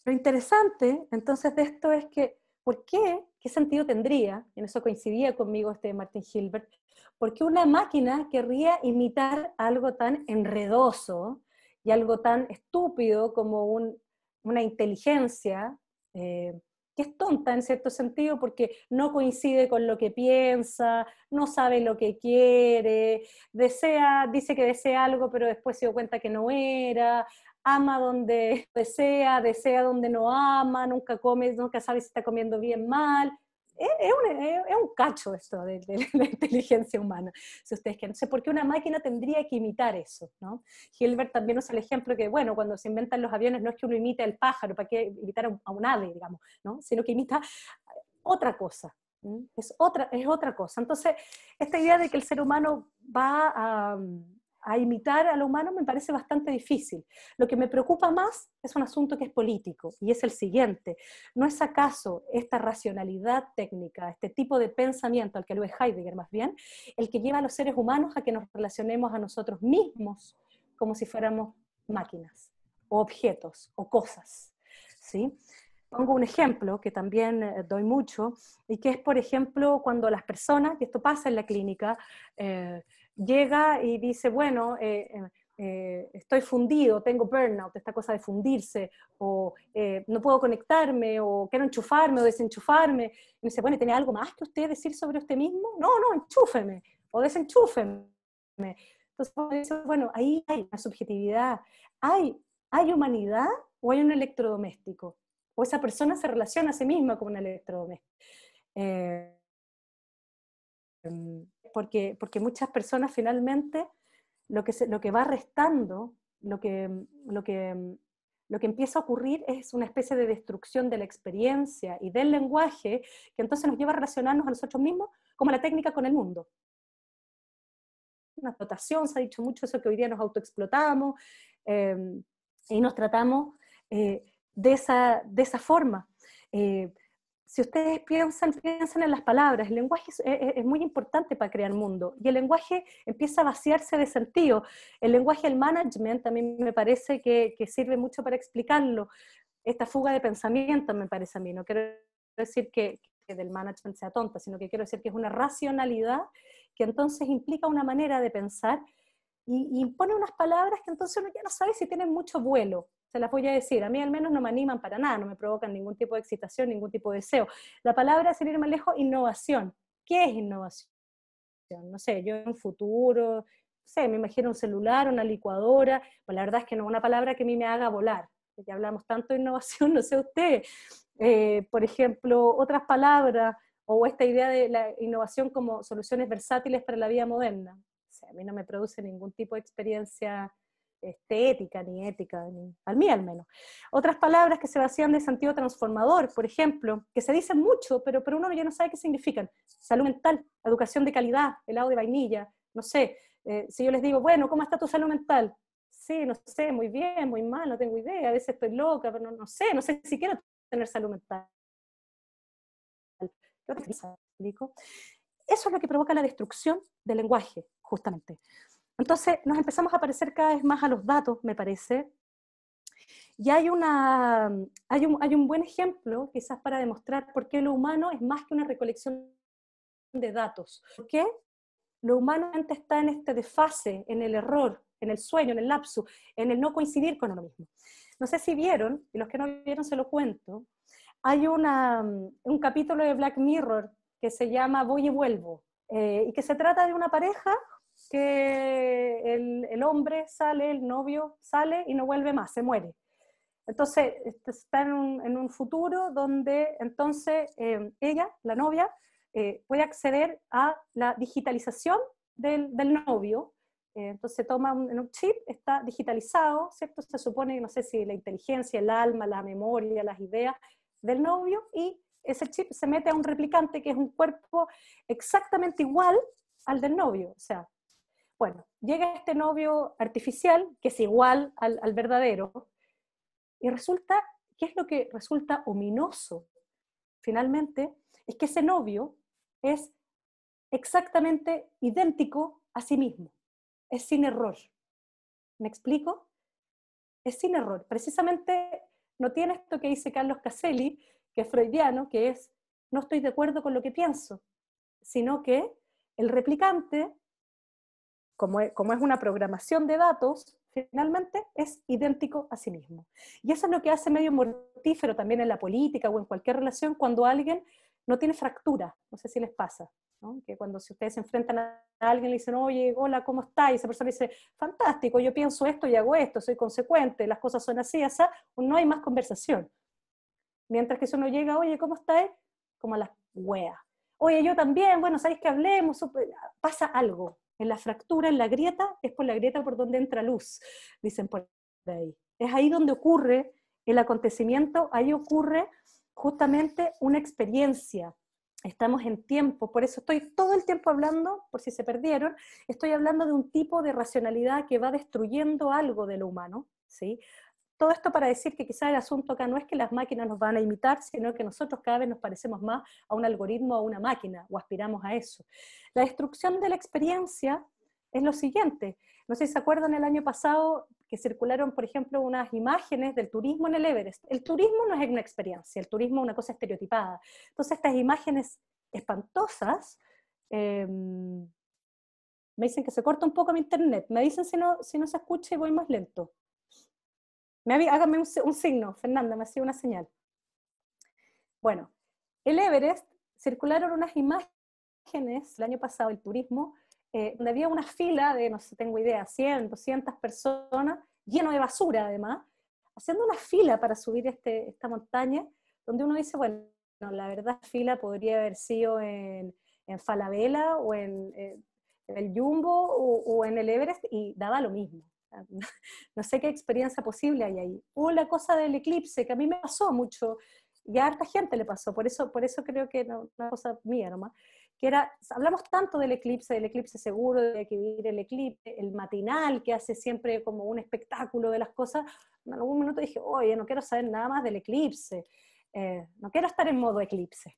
Lo interesante, entonces, de esto es que, ¿por qué? ¿Qué sentido tendría? En eso coincidía conmigo Martin Hilbert. ¿Por qué una máquina querría imitar algo tan enredoso y algo tan estúpido como una inteligencia, que es tonta en cierto sentido porque no coincide con lo que piensa, no sabe lo que quiere, dice que desea algo pero después se dio cuenta que no era, ama donde desea donde no ama, nunca come, nunca sabe si está comiendo bien o mal. Es un cacho esto de la inteligencia humana, si ustedes quieren. No sé por qué una máquina tendría que imitar eso, ¿no? Hilbert también usa el ejemplo que, bueno, cuando se inventan los aviones no es que uno imite al pájaro, ¿para qué imitar a un ave, digamos, ¿no? Sino que imita otra cosa. Es otra cosa. Entonces, esta idea de que el ser humano va a imitar a lo humano me parece bastante difícil. Lo que me preocupa más es un asunto que es político, y es el siguiente. ¿No es acaso esta racionalidad técnica, este tipo de pensamiento, al que lo es Heidegger más bien, el que lleva a los seres humanos a que nos relacionemos a nosotros mismos como si fuéramos máquinas, o objetos, o cosas? ¿Sí? Pongo un ejemplo que también doy mucho, y que es, por ejemplo, cuando las personas, y esto pasa en la clínica, llega y dice, bueno, estoy fundido, tengo burnout, esta cosa de fundirse, o no puedo conectarme, o quiero enchufarme o desenchufarme. Y me dice, bueno, ¿tiene algo más que usted decir sobre usted mismo? No, enchúfeme, o desenchúfeme. Entonces, bueno, ahí hay una subjetividad, ¿hay humanidad o hay un electrodoméstico? O esa persona se relaciona a sí misma como un electrodoméstico. Porque muchas personas finalmente lo que va restando, lo que empieza a ocurrir es una especie de destrucción de la experiencia y del lenguaje, que entonces nos lleva a relacionarnos a nosotros mismos como la técnica con el mundo. Una explotación, se ha dicho mucho eso, que hoy día nos autoexplotamos y nos tratamos de esa forma. Si ustedes piensan en las palabras, el lenguaje es muy importante para crear mundo, y el lenguaje empieza a vaciarse de sentido. El lenguaje del management también me parece que sirve mucho para explicarlo. Esta fuga de pensamiento, me parece a mí, no quiero decir que del management sea tonta, sino que quiero decir que es una racionalidad que entonces implica una manera de pensar y impone unas palabras que entonces uno ya no sabe si tienen mucho vuelo. Se las voy a decir, a mí al menos no me animan para nada, no me provocan ningún tipo de excitación, ningún tipo de deseo. La palabra, sin ir más lejos, innovación. ¿Qué es innovación? No sé, yo en un futuro, no sé, me imagino un celular, una licuadora, pues la verdad es que no es una palabra que a mí me haga volar. Ya hablamos tanto de innovación, no sé usted. Por ejemplo, otras palabras, o esta idea de la innovación como soluciones versátiles para la vida moderna. O sea, a mí no me produce ningún tipo de experiencia estética, ni ética, a mí al menos. Otras palabras que se vacían de sentido transformador, por ejemplo, que se dicen mucho, pero uno ya no sabe qué significan. Salud mental, educación de calidad, helado de vainilla, no sé. Si yo les digo, bueno, ¿cómo está tu salud mental? Sí, no sé, muy bien, muy mal, no tengo idea, a veces estoy loca, pero no sé si quiero tener salud mental. ¿Explico? Eso es lo que provoca la destrucción del lenguaje, justamente. Entonces nos empezamos a parecer cada vez más a los datos, me parece, y hay un buen ejemplo, quizás para demostrar por qué lo humano es más que una recolección de datos. ¿Por qué? Lo humano está en este desfase, en el error, en el sueño, en el lapsus, en el no coincidir con uno mismo. No sé si vieron, y los que no vieron se lo cuento, hay un capítulo de Black Mirror que se llama Voy y Vuelvo. y que se trata de una pareja que el hombre sale, el novio sale y no vuelve más, se muere. Entonces está en un futuro donde entonces ella, la novia, puede acceder a la digitalización del novio. Entonces toma un chip, está digitalizado, ¿cierto? Se supone, no sé si la inteligencia, el alma, la memoria, las ideas del novio, y ese chip se mete a un replicante que es un cuerpo exactamente igual al del novio. O sea, bueno, llega este novio artificial, que es igual al verdadero, y resulta, ¿qué es lo que resulta ominoso? Finalmente, es que ese novio es exactamente idéntico a sí mismo. Es sin error. ¿Me explico? Es sin error. Precisamente no tiene esto que dice Carlos Caselli, que es freudiano, que es, no estoy de acuerdo con lo que pienso, sino que el replicante, como es una programación de datos, finalmente es idéntico a sí mismo. Y eso es lo que hace medio mortífero también en la política o en cualquier relación cuando alguien no tiene fractura. No sé si les pasa, ¿no? Que cuando si ustedes se enfrentan a alguien le dicen, oye, hola, ¿cómo estás? Y esa persona dice, fantástico, yo pienso esto y hago esto, soy consecuente, las cosas son así, así, no hay más conversación. Mientras que si uno llega, oye, ¿cómo estás? Como a las weas. Oye, yo también, bueno, ¿sabéis que hablemos? Pasa algo. En la fractura, en la grieta, es por la grieta por donde entra luz, dicen por ahí. Es ahí donde ocurre el acontecimiento, ahí ocurre justamente una experiencia. Estamos en tiempo, por eso estoy todo el tiempo hablando, por si se perdieron, estoy hablando de un tipo de racionalidad que va destruyendo algo de lo humano, ¿sí? Todo esto para decir que quizás el asunto acá no es que las máquinas nos van a imitar, sino que nosotros cada vez nos parecemos más a un algoritmo o a una máquina, o aspiramos a eso. La destrucción de la experiencia es lo siguiente. No sé si se acuerdan el año pasado que circularon, por ejemplo, unas imágenes del turismo en el Everest. El turismo no es una experiencia, el turismo es una cosa estereotipada. Entonces estas imágenes espantosas, me dicen que se corta un poco mi internet, me dicen si no se escucha y voy más lento. Háganme un signo, Fernanda, me hacía una señal. Bueno, el Everest, circularon unas imágenes el año pasado, el turismo, donde había una fila de, no sé, tengo idea, 100, 200 personas, lleno de basura además, haciendo una fila para subir esta montaña, donde uno dice, bueno, la verdad la fila podría haber sido en Falabella o en el Jumbo o en el Everest y daba lo mismo. No sé qué experiencia posible hay ahí. O la cosa del eclipse, que a mí me pasó mucho, y a harta gente le pasó, por eso creo que no es una cosa mía nomás, que era, hablamos tanto del eclipse seguro, de que vivir el eclipse, el matinal, que hace siempre como un espectáculo de las cosas, en algún minuto dije, oye, no quiero saber nada más del eclipse, no quiero estar en modo eclipse.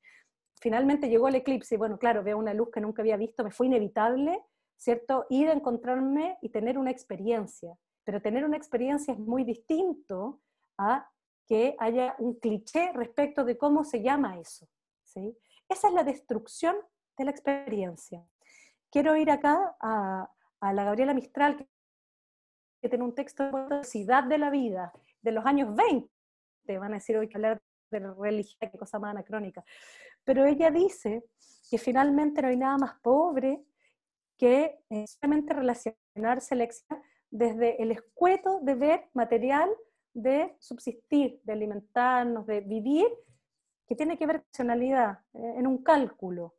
Finalmente llegó el eclipse, y bueno, claro, veo una luz que nunca había visto, me fue inevitable, ¿cierto? Ir a encontrarme y tener una experiencia. Pero tener una experiencia es muy distinto a que haya un cliché respecto de cómo se llama eso, ¿sí? Esa es la destrucción de la experiencia. Quiero ir acá a la Gabriela Mistral, que tiene un texto de la velocidad de la vida, de los años 20, van a decir hoy que hablar de religión, qué cosa más anacrónica. Pero ella dice que finalmente no hay nada más pobre que solamente relacionarse la existencia desde el escueto deber material de subsistir, de alimentarnos, de vivir, que tiene que ver con racionalidad, en un cálculo.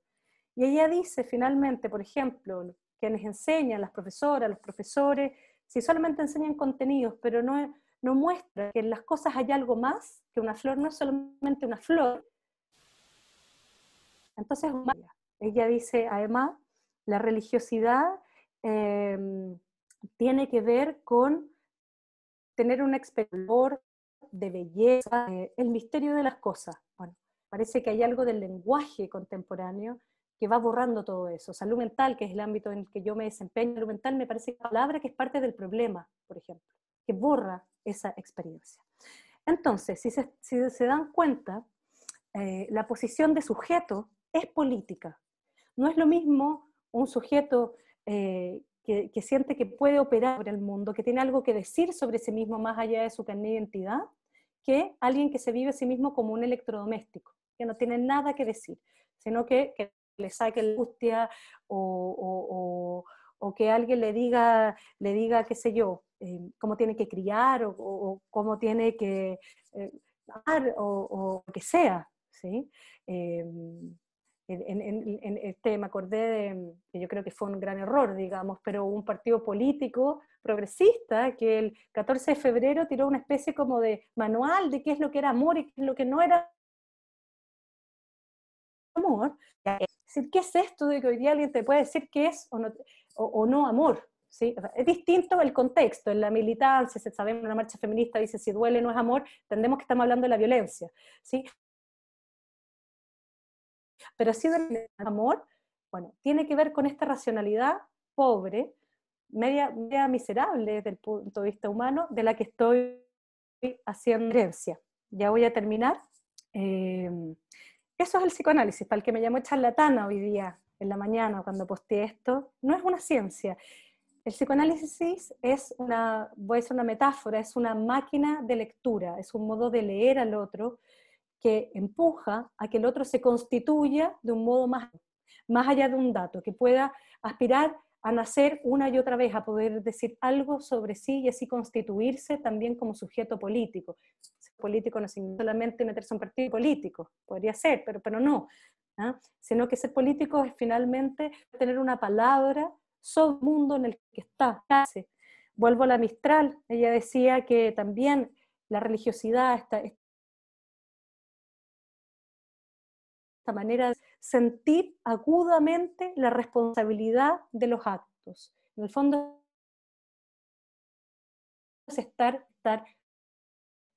Y ella dice finalmente, por ejemplo, quienes enseñan, las profesoras, los profesores, si solamente enseñan contenidos, pero no muestran que en las cosas hay algo más, que una flor no es solamente una flor, entonces ella dice, además, la religiosidad tiene que ver con tener un exterior de belleza, el misterio de las cosas. Bueno, parece que hay algo del lenguaje contemporáneo que va borrando todo eso. Salud mental, que es el ámbito en el que yo me desempeño, salud mental me parece que es una palabra que es parte del problema, por ejemplo, que borra esa experiencia. Entonces, si se dan cuenta, la posición de sujeto es política. No es lo mismo un sujeto que siente que puede operar sobre el mundo, que tiene algo que decir sobre sí mismo más allá de su carnet de identidad, que alguien que se vive a sí mismo como un electrodoméstico, que no tiene nada que decir, sino que le saque la angustia o que alguien le diga, qué sé yo, cómo tiene que criar o cómo tiene que amar o lo que sea, ¿sí? Me acordé que yo creo que fue un gran error, digamos, pero un partido político progresista que el 14 de febrero tiró una especie como de manual de qué es lo que era amor y qué es lo que no era amor. Es decir, ¿qué es esto de que hoy día alguien te puede decir qué es o no amor? ¿Sí? O sea, es distinto el contexto. En la militancia, si sabemos, una marcha feminista dice si duele no es amor, entendemos que estamos hablando de la violencia, ¿sí? Pero sí del amor, bueno, tiene que ver con esta racionalidad pobre, media miserable desde el punto de vista humano, de la que estoy haciendo herencia. Ya voy a terminar. Eso es el psicoanálisis, para el que me llamó charlatana hoy día, en la mañana, cuando posteé esto. No es una ciencia. El psicoanálisis es voy a hacer una metáfora, es una máquina de lectura, es un modo de leer al otro que empuja a que el otro se constituya de un modo más allá de un dato, que pueda aspirar a nacer una y otra vez, a poder decir algo sobre sí y así constituirse también como sujeto político. Ser político no significa solamente meterse en un partido político, podría ser, pero no, ¿ah? Sino que ser político es finalmente tener una palabra sobre el mundo en el que está. Vuelvo a la Mistral, ella decía que también la religiosidad, esta manera de sentir agudamente la responsabilidad de los actos. En el fondo es estar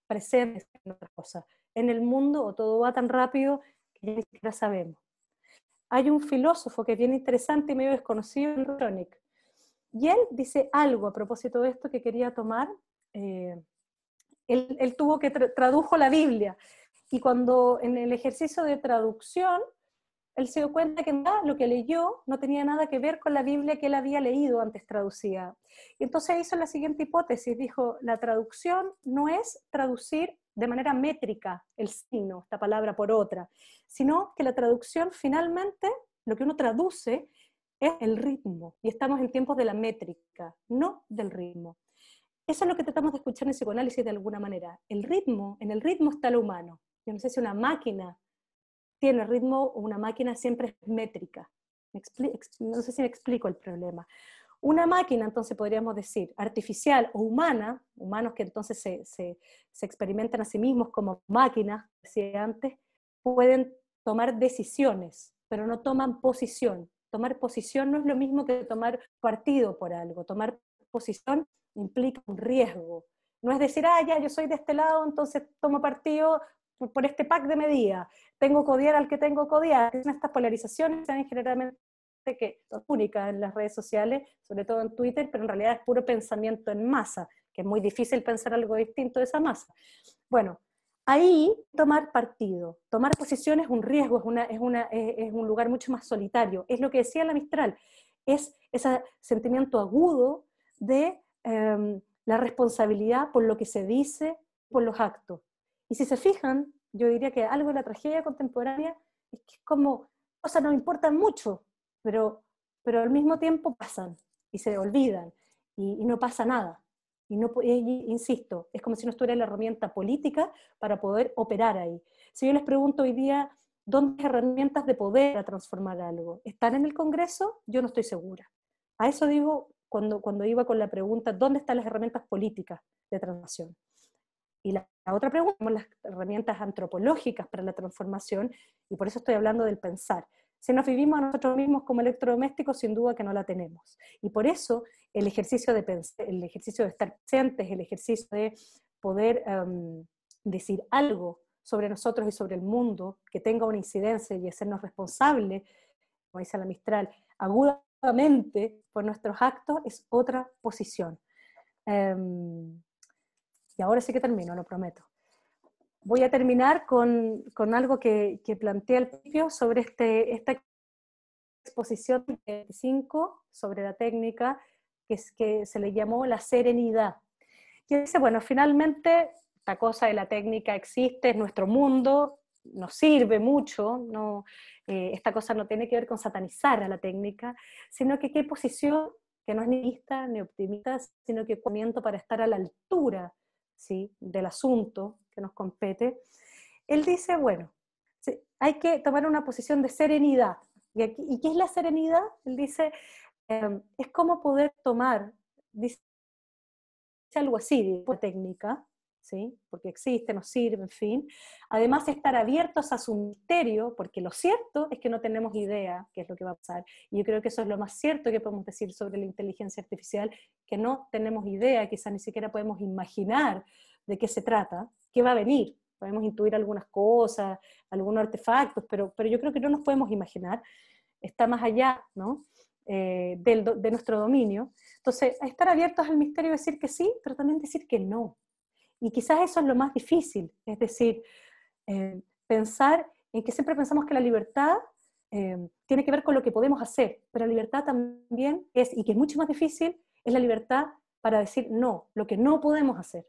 presente en otras cosas. En el mundo o todo va tan rápido que ya ni siquiera sabemos. Hay un filósofo que es bien interesante y medio desconocido, Ronick, y él dice algo a propósito de esto que quería tomar. Él tuvo que tradujo la Biblia, y cuando en el ejercicio de traducción él se dio cuenta que lo que leyó no tenía nada que ver con la Biblia que él había leído antes traducida. Y entonces hizo la siguiente hipótesis, dijo, la traducción no es traducir de manera métrica el signo, esta palabra por otra, sino que la traducción finalmente, lo que uno traduce es el ritmo, y estamos en tiempos de la métrica, no del ritmo. Eso es lo que tratamos de escuchar en el psicoanálisis de alguna manera. El ritmo, en el ritmo está lo humano. Yo no sé si una máquina tiene ritmo o una máquina siempre es métrica. No sé si me explico el problema. Una máquina, entonces podríamos decir, artificial o humana, humanos que entonces se experimentan a sí mismos como máquinas, decía antes, pueden tomar decisiones, pero no toman posición. Tomar posición no es lo mismo que tomar partido por algo. Tomar posición implica un riesgo. No es decir, ya, yo soy de este lado, entonces tomo partido por este pack de medidas. Tengo que odiar al que tengo que odiar. Estas polarizaciones se ven generalmente que son únicas en las redes sociales, sobre todo en Twitter, pero en realidad es puro pensamiento en masa, que es muy difícil pensar algo distinto de esa masa. Bueno, ahí tomar partido, tomar posición es un riesgo, es un lugar mucho más solitario. Es lo que decía la Mistral, es ese sentimiento agudo de la responsabilidad por lo que se dice, por los actos. Y si se fijan, yo diría que algo de la tragedia contemporánea es que es como, cosas no importan mucho, pero al mismo tiempo pasan y se olvidan y no pasa nada. Insisto, es como si no estuviera la herramienta política para poder operar ahí. Si yo les pregunto hoy día, ¿dónde hay herramientas de poder para transformar algo? ¿Están en el Congreso? Yo no estoy segura. A eso digo cuando iba con la pregunta, ¿dónde están las herramientas políticas de transformación? Y la otra pregunta, las herramientas antropológicas para la transformación, y por eso estoy hablando del pensar. Si nos vivimos a nosotros mismos como electrodomésticos, sin duda que no la tenemos. Y por eso el ejercicio de pensar, el ejercicio de estar presentes, el ejercicio de poder decir algo sobre nosotros y sobre el mundo, que tenga una incidencia y hacernos responsables, como dice la Mistral, agudamente por nuestros actos, es otra posición. Y ahora sí que termino, lo prometo. Voy a terminar con algo que planteé al principio sobre esta exposición de 25 sobre la técnica que se le llamó la serenidad. Y dice, bueno, finalmente esta cosa de la técnica existe, es nuestro mundo, nos sirve mucho, no, esta cosa no tiene que ver con satanizar a la técnica, sino que qué posición, que no es ni lista ni optimista, sino que comienzo para estar a la altura, ¿sí?, del asunto que nos compete. Él dice, bueno, sí, hay que tomar una posición de serenidad. ¿Y qué es la serenidad? Él dice, es como poder tomar, dice algo así, de técnica, ¿sí?, porque existe, nos sirve, en fin. Además, estar abiertos a su misterio, porque lo cierto es que no tenemos idea qué es lo que va a pasar. Y yo creo que eso es lo más cierto que podemos decir sobre la inteligencia artificial, que no tenemos idea, quizás ni siquiera podemos imaginar de qué se trata, qué va a venir. Podemos intuir algunas cosas, algunos artefactos, pero yo creo que no nos podemos imaginar. Está más allá, ¿no?, de nuestro dominio. Entonces, estar abiertos al misterio, decir que sí, pero también decir que no. Y quizás eso es lo más difícil, es decir, pensar en que siempre pensamos que la libertad tiene que ver con lo que podemos hacer, pero la libertad también es, y que es mucho más difícil, es la libertad para decir no, lo que no podemos hacer.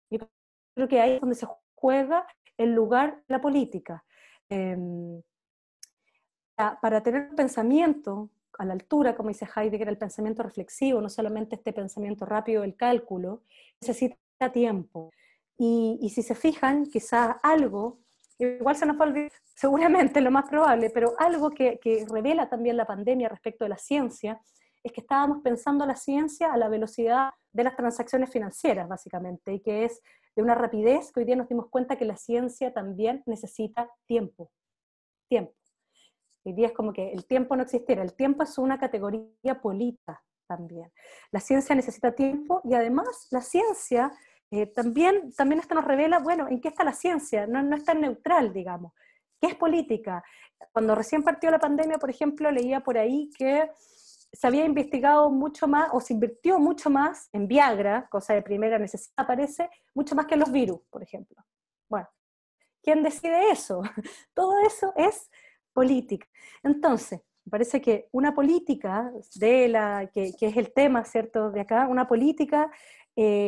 Yo creo que ahí es donde se juega el lugar de la política. Para tener un pensamiento a la altura, como dice Heidegger, el pensamiento reflexivo, no solamente este pensamiento rápido del cálculo, necesita tiempo. Y si se fijan, quizás algo, igual se nos va a olvidar, seguramente lo más probable, pero algo que revela también la pandemia respecto de la ciencia, es que estábamos pensando la ciencia a la velocidad de las transacciones financieras, básicamente, y que es de una rapidez que hoy día nos dimos cuenta que la ciencia también necesita tiempo. Tiempo. Hoy día es como que el tiempo no existiera. El tiempo es una categoría política también. La ciencia necesita tiempo y además la ciencia también esto nos revela, bueno, ¿en qué está la ciencia? No es tan neutral, digamos. ¿Qué es política? Cuando recién partió la pandemia, por ejemplo, leía por ahí que se había investigado mucho más, o se invirtió mucho más en Viagra, cosa de primera necesidad, parece, mucho más que en los virus, por ejemplo. Bueno, ¿quién decide eso? Todo eso es política. Entonces, me parece que una política que es el tema, ¿cierto?, de acá, una política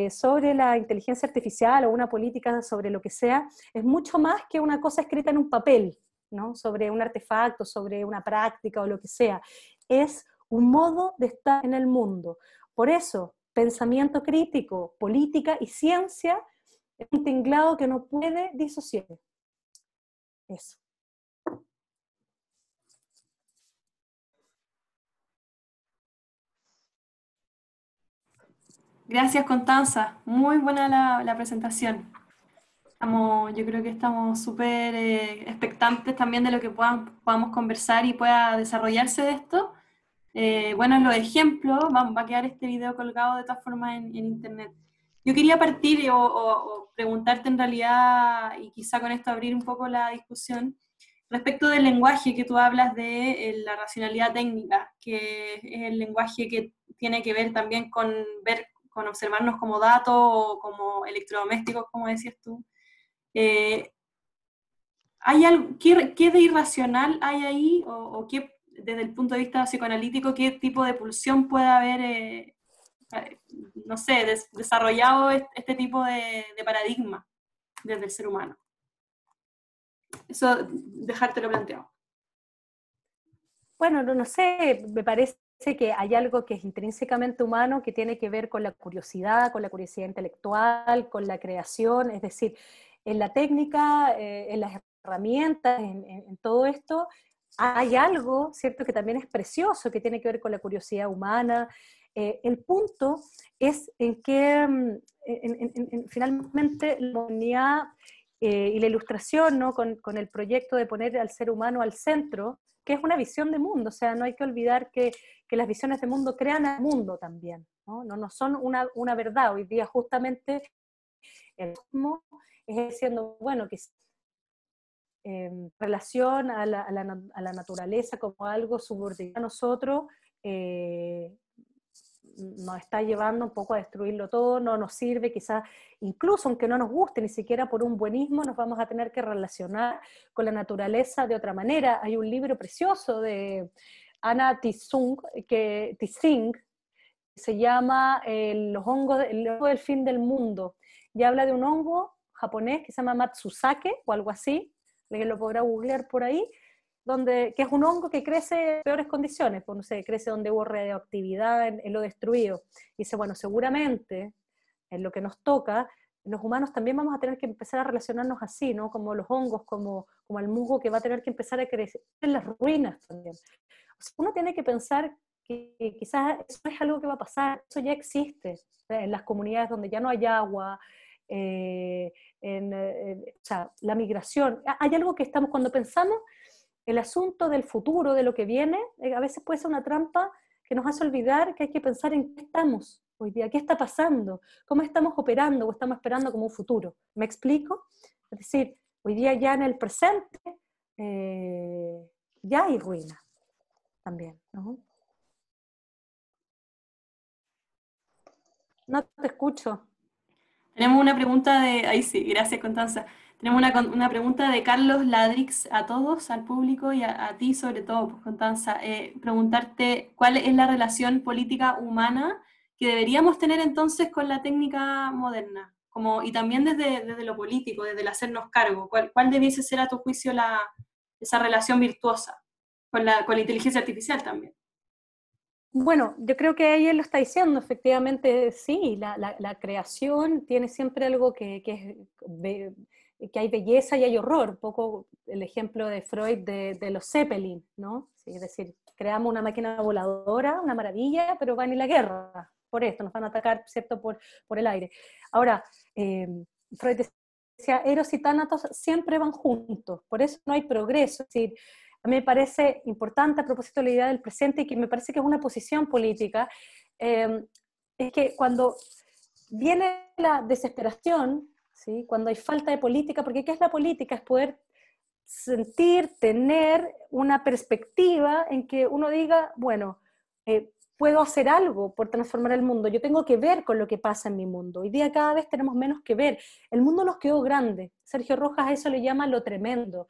sobre la inteligencia artificial o una política sobre lo que sea, es mucho más que una cosa escrita en un papel, ¿no?, sobre un artefacto, sobre una práctica o lo que sea. Es un modo de estar en el mundo. Por eso, pensamiento crítico, política y ciencia es un tinglado que no puede disociar. Eso. Gracias, Constanza. Muy buena la presentación. Yo creo que estamos súper expectantes también de lo que podamos conversar y pueda desarrollarse de esto. Bueno, los ejemplos, va a quedar este video colgado de todas formas en internet. Yo quería partir o preguntarte en realidad, y quizá con esto abrir un poco la discusión, respecto del lenguaje que tú hablas de la racionalidad técnica, que es el lenguaje que tiene que ver también con observarnos como datos o como electrodomésticos, como decías tú. ¿Hay algo, qué de irracional hay ahí? ¿O qué, desde el punto de vista psicoanalítico, qué tipo de pulsión puede haber, no sé, desarrollado este tipo de paradigma desde el ser humano? Eso, dejártelo planteado. Bueno, no sé, me parece que hay algo que es intrínsecamente humano, que tiene que ver con la curiosidad intelectual, con la creación, es decir, en la técnica, en las herramientas, en todo esto, hay algo, ¿cierto?, que también es precioso, que tiene que ver con la curiosidad humana. El punto es en que finalmente la humanidad y la ilustración, ¿no?, con el proyecto de poner al ser humano al centro, que es una visión de mundo, o sea, no hay que olvidar que las visiones de mundo crean al mundo también, no son una verdad. Hoy día justamente el mismo es diciendo, bueno, que relación a la naturaleza como algo subordinado a nosotros, nos está llevando un poco a destruirlo todo, no nos sirve, quizás incluso aunque no nos guste, ni siquiera por un buenismo, nos vamos a tener que relacionar con la naturaleza de otra manera. Hay un libro precioso de Anna Tsing que se llama el hongo del fin del mundo, y habla de un hongo japonés que se llama Matsusake o algo así, alguien lo podrá googlear por ahí, que es un hongo que crece en peores condiciones, pues no sé, crece donde hubo radioactividad en lo destruido. Y dice, bueno, seguramente en lo que nos toca, los humanos también vamos a tener que empezar a relacionarnos así, ¿no? Como los hongos, como el musgo que va a tener que empezar a crecer en las ruinas también. O sea, uno tiene que pensar que quizás eso es algo que va a pasar, eso ya existe, en las comunidades donde ya no hay agua, o sea, la migración. Hay algo que estamos, cuando pensamos el asunto del futuro, de lo que viene, a veces puede ser una trampa que nos hace olvidar que hay que pensar en qué estamos hoy día, qué está pasando, cómo estamos operando o estamos esperando como un futuro. ¿Me explico? Es decir, hoy día ya en el presente ya hay ruina también, ¿no? No te escucho. Tenemos una pregunta ahí sí, gracias Constanza. Tenemos una pregunta de Carlos Ladrix a todos, al público y a ti sobre todo, pues, Constanza. Preguntarte cuál es la relación política humana que deberíamos tener entonces con la técnica moderna, y también desde lo político, desde el hacernos cargo. ¿Cuál debiese ser a tu juicio esa relación virtuosa con la inteligencia artificial también? Bueno, yo creo que ahí él lo está diciendo, efectivamente, sí, la creación tiene siempre algo que hay belleza y hay horror, un poco el ejemplo de Freud de los Zeppelin, ¿no? Sí, es decir, creamos una máquina voladora, una maravilla, pero van a ir a la guerra, por esto, nos van a atacar, ¿cierto?, por el aire. Ahora, Freud decía, Eros y Tánatos siempre van juntos, por eso no hay progreso, es decir, a mí me parece importante a propósito de la idea del presente y que me parece que es una posición política, es que cuando viene la desesperación, ¿sí? Cuando hay falta de política, porque ¿qué es la política? Es poder sentir, tener una perspectiva en que uno diga, bueno, puedo hacer algo por transformar el mundo, yo tengo que ver con lo que pasa en mi mundo. Hoy día cada vez tenemos menos que ver, el mundo nos quedó grande, Sergio Rojas a eso le llama lo tremendo.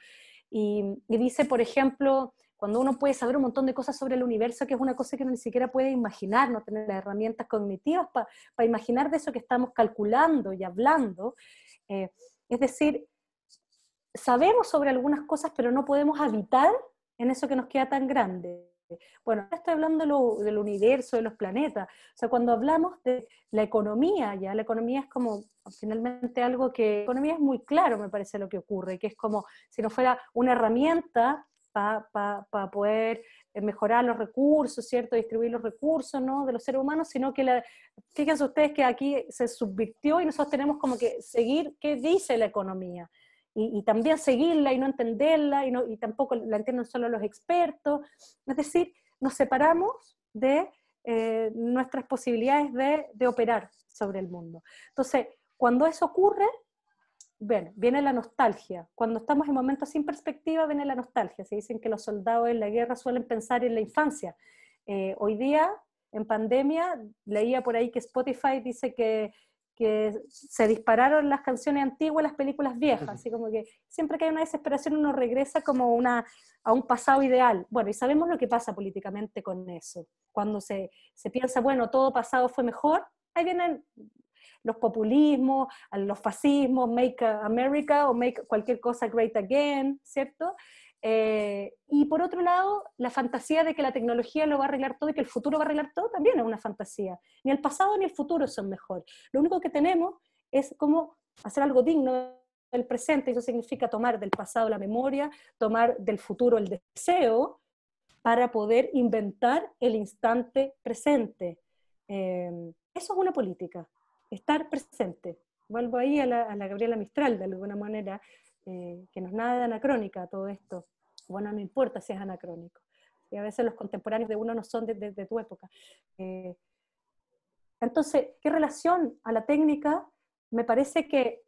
Y dice, por ejemplo, cuando uno puede saber un montón de cosas sobre el universo, que es una cosa que uno ni siquiera puede imaginar, no tener las herramientas cognitivas para imaginar de eso que estamos calculando y hablando. Es decir, sabemos sobre algunas cosas, pero no podemos habitar en eso que nos queda tan grande. Bueno, estoy hablando del universo, de los planetas. O sea, cuando hablamos de la economía, ya la economía es como finalmente algo que, la economía es muy claro, me parece lo que ocurre, que es como si no fuera una herramienta para poder mejorar los recursos, ¿cierto? Distribuir los recursos, ¿no?, de los seres humanos, sino que fíjense ustedes que aquí se subvirtió y nosotros tenemos como que seguir qué dice la economía. Y también seguirla y no entenderla, y tampoco la entienden solo los expertos. Es decir, nos separamos de nuestras posibilidades de operar sobre el mundo. Entonces, cuando eso ocurre, bueno, viene la nostalgia. Cuando estamos en momentos sin perspectiva, viene la nostalgia. Se dicen que los soldados en la guerra suelen pensar en la infancia. Hoy día, en pandemia, leía por ahí que Spotify dice que se dispararon las canciones antiguas, las películas viejas, así como que siempre que hay una desesperación uno regresa como a un pasado ideal. Bueno, y sabemos lo que pasa políticamente con eso. Cuando se piensa, bueno, todo pasado fue mejor, ahí vienen los populismos, los fascismos, make America o make cualquier cosa great again, ¿cierto? Y por otro lado, la fantasía de que la tecnología lo va a arreglar todo y que el futuro va a arreglar todo también es una fantasía. Ni el pasado ni el futuro son mejor. Lo único que tenemos es cómo hacer algo digno del presente, y eso significa tomar del pasado la memoria, tomar del futuro el deseo, para poder inventar el instante presente. Eso es una política, estar presente. Vuelvo ahí a la Gabriela Mistral, de alguna manera, que no es nada de anacrónica todo esto. Bueno, no importa si es anacrónico. Y a veces los contemporáneos de uno no son de tu época. Entonces, ¿qué relación a la técnica? Me parece que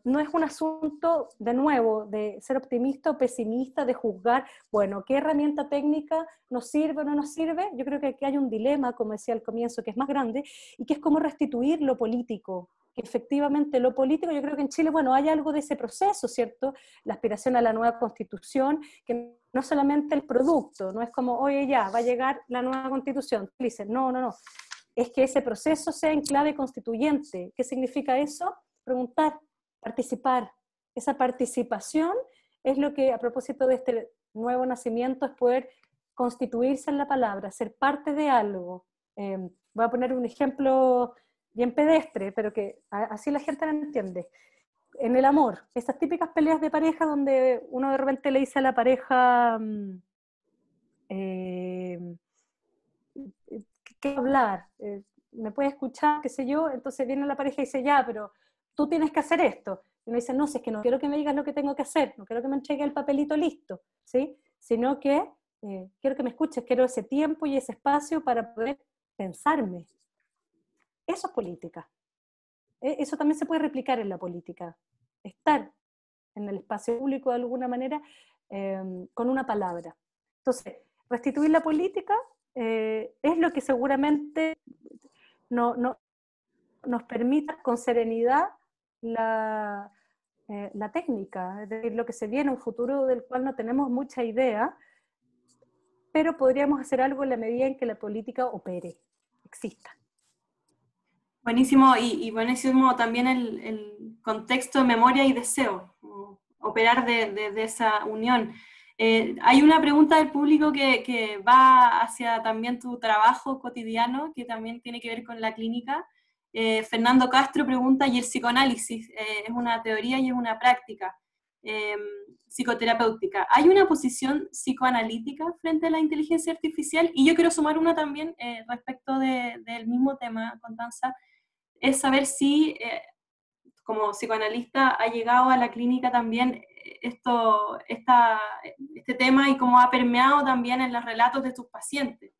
no es un asunto, de nuevo, de ser optimista o pesimista, de juzgar, bueno, ¿qué herramienta técnica nos sirve o no nos sirve? Yo creo que aquí hay un dilema, como decía al comienzo, que es más grande, y que es cómo restituir lo político. Que efectivamente lo político, yo creo que en Chile, bueno, hay algo de ese proceso, ¿cierto? La aspiración a la nueva constitución, que no solamente el producto, no es como, oye, ya, va a llegar la nueva constitución. Dicen, no, es que ese proceso sea en clave constituyente. ¿Qué significa eso? Preguntar, participar. Esa participación es lo que, a propósito de este nuevo nacimiento, es poder constituirse en la palabra, ser parte de algo. Voy a poner un ejemplo bien pedestre, pero que así la gente lo entiende. En el amor, esas típicas peleas de pareja donde uno de repente le dice a la pareja, ¿qué hablar? ¿Me puede escuchar? ¿Qué sé yo? Entonces viene la pareja y dice, ya, pero tú tienes que hacer esto. Y uno dice, no, si es que no quiero que me digas lo que tengo que hacer, no quiero que me entregue el papelito listo, ¿sí? Sino que quiero que me escuches, quiero ese tiempo y ese espacio para poder pensarme. Eso es política. Eso también se puede replicar en la política. Estar en el espacio público de alguna manera con una palabra. Entonces, restituir la política es lo que seguramente nos permita con serenidad la técnica, es decir, lo que se viene, un futuro del cual no tenemos mucha idea, pero podríamos hacer algo en la medida en que la política opere, exista. Buenísimo, y buenísimo también el contexto de memoria y deseo, operar de esa unión. Hay una pregunta del público que va hacia también tu trabajo cotidiano, que también tiene que ver con la clínica. Fernando Castro pregunta, ¿y el psicoanálisis es una teoría y es una práctica psicoterapéutica? ¿Hay una posición psicoanalítica frente a la inteligencia artificial? Y yo quiero sumar una también respecto del mismo tema, Constanza, es saber si como psicoanalista ha llegado a la clínica también este tema y cómo ha permeado también en los relatos de tus pacientes.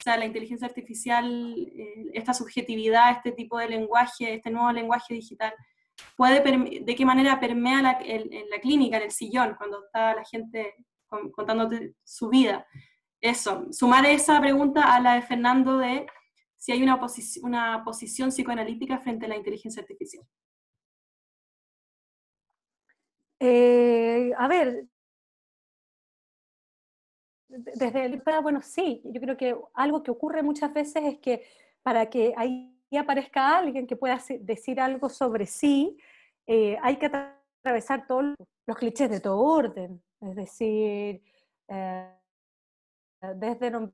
O sea, la inteligencia artificial, esta subjetividad, este tipo de lenguaje, este nuevo lenguaje digital, ¿de qué manera permea en la clínica, en el sillón, cuando está la gente contándote su vida? Eso, sumar esa pregunta a la de Fernando de si hay una posición psicoanalítica frente a la inteligencia artificial. A ver, desde el bueno, sí, yo creo que algo que ocurre muchas veces es que para que ahí aparezca alguien que pueda decir algo sobre sí, hay que atravesar todos los clichés de todo orden, es decir, desde lo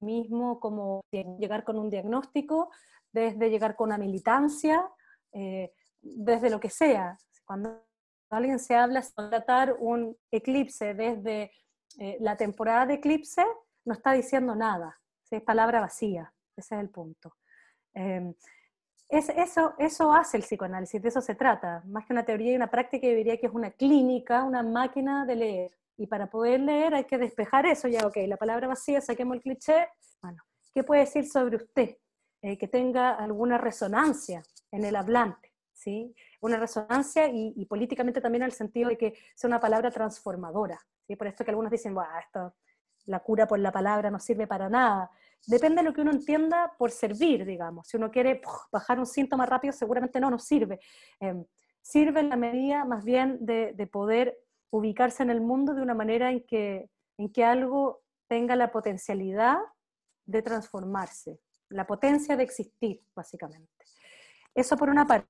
mismo como llegar con un diagnóstico, desde llegar con una militancia, desde lo que sea. Cuando alguien se habla de tratar un eclipse desde la temporada de eclipse, no está diciendo nada, es palabra vacía, ese es el punto. Eso hace el psicoanálisis, de eso se trata, más que una teoría y una práctica, yo diría que es una clínica, una máquina de leer, y para poder leer hay que despejar eso, ya ok, la palabra vacía, saquemos el cliché, bueno, ¿qué puede decir sobre usted? Que tenga alguna resonancia en el hablante, ¿sí? Una resonancia y políticamente también en el sentido de que sea una palabra transformadora, ¿sí? Por esto que algunos dicen, esto, la cura por la palabra no sirve para nada. Depende de lo que uno entienda por servir, digamos. Si uno quiere bajar un síntoma rápido, seguramente no sirve. Sirve en la medida más bien de poder ubicarse en el mundo de una manera en que algo tenga la potencialidad de transformarse, la potencia de existir, básicamente. Eso por una parte.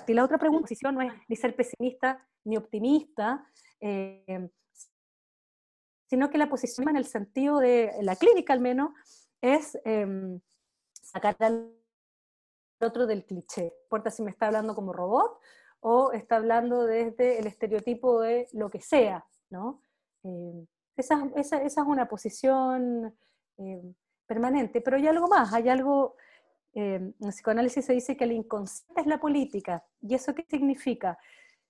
Y la otra pregunta no es ni ser pesimista ni optimista, sino que la posición en el sentido de la clínica al menos es sacar al otro del cliché. No importa si me está hablando como robot o está hablando desde el estereotipo de lo que sea, ¿no? Esa es una posición permanente, pero hay algo más, hay algo, en el psicoanálisis se dice que el inconsciente es la política, ¿y eso qué significa?